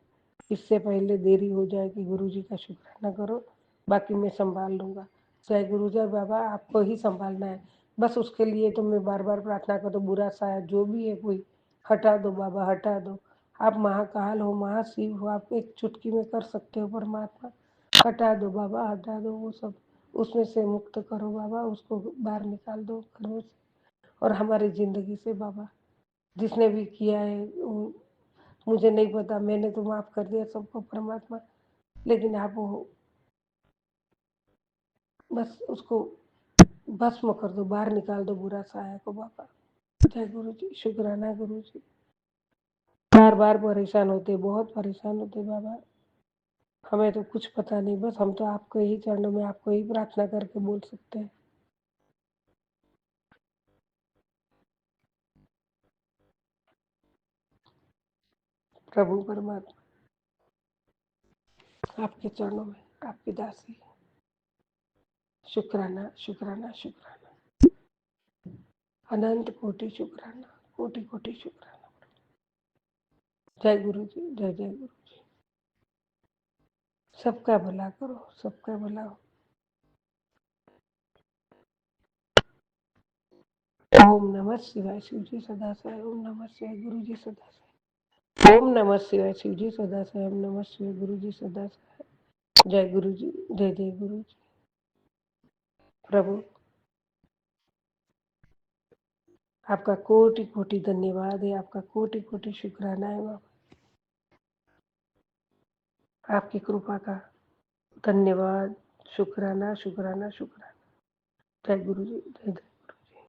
इससे पहले देरी हो जाए कि गुरु जी का शुक्राना करो, बाकी मैं संभाल लूंगा। जय गुरु जय बाबा, आपको ही संभालना है। बस उसके लिए तो मैं बार बार प्रार्थना करूँ, बुरा साया जो भी है कोई हटा दो बाबा, हटा दो। आप महाकाल हो, महाशिव हो, आप एक चुटकी में कर सकते हो परमात्मा। हटा दो बाबा, हटा दो वो सब, उसमें से मुक्त करो बाबा, उसको बाहर निकाल दो घरों से और हमारी जिंदगी से बाबा। जिसने भी किया है मुझे नहीं पता, मैंने तो माफ कर दिया सबको परमात्मा, लेकिन आप वो बस उसको भस्म कर दो, बाहर निकाल दो बुरा साया को बाबा। जय गुरु जी, शुक्राना गुरु जी। बार बार परेशान होते, बहुत परेशान होते बाबा। हमें तो कुछ पता नहीं, बस हम तो आपको ही चरणों में आपको ही प्रार्थना करके बोल सकते हैं। प्रभु परमात्मा आपके चरणों में आपकी दासी, शुक्राना शुक्राना शुक्राना, अनंत कोटि शुक्राना, कोटि कोटि शुक्राना। जय गुरु जी, जय जय गुरु जी। सबका भला करो, सबका भला हो। ओम नमः शिवाय, शिव जी सदा सहाय। ओम नमः शिवाय, गुरु जी सदा सहाय। ओम नमः शिवाय, शिव जी सदा सहाय। ओम नमः शिवाय, गुरु जी सदा सहाय। जय गुरु जी, जय जय गुरु जी। प्रभु आपका कोटि कोटि धन्यवाद है, आपका कोटि कोटि शुक्राना है बाबा। आपकी कृपा का धन्यवाद, शुक्राना शुक्राना शुक्राना। जय गुरु जी, जय जय।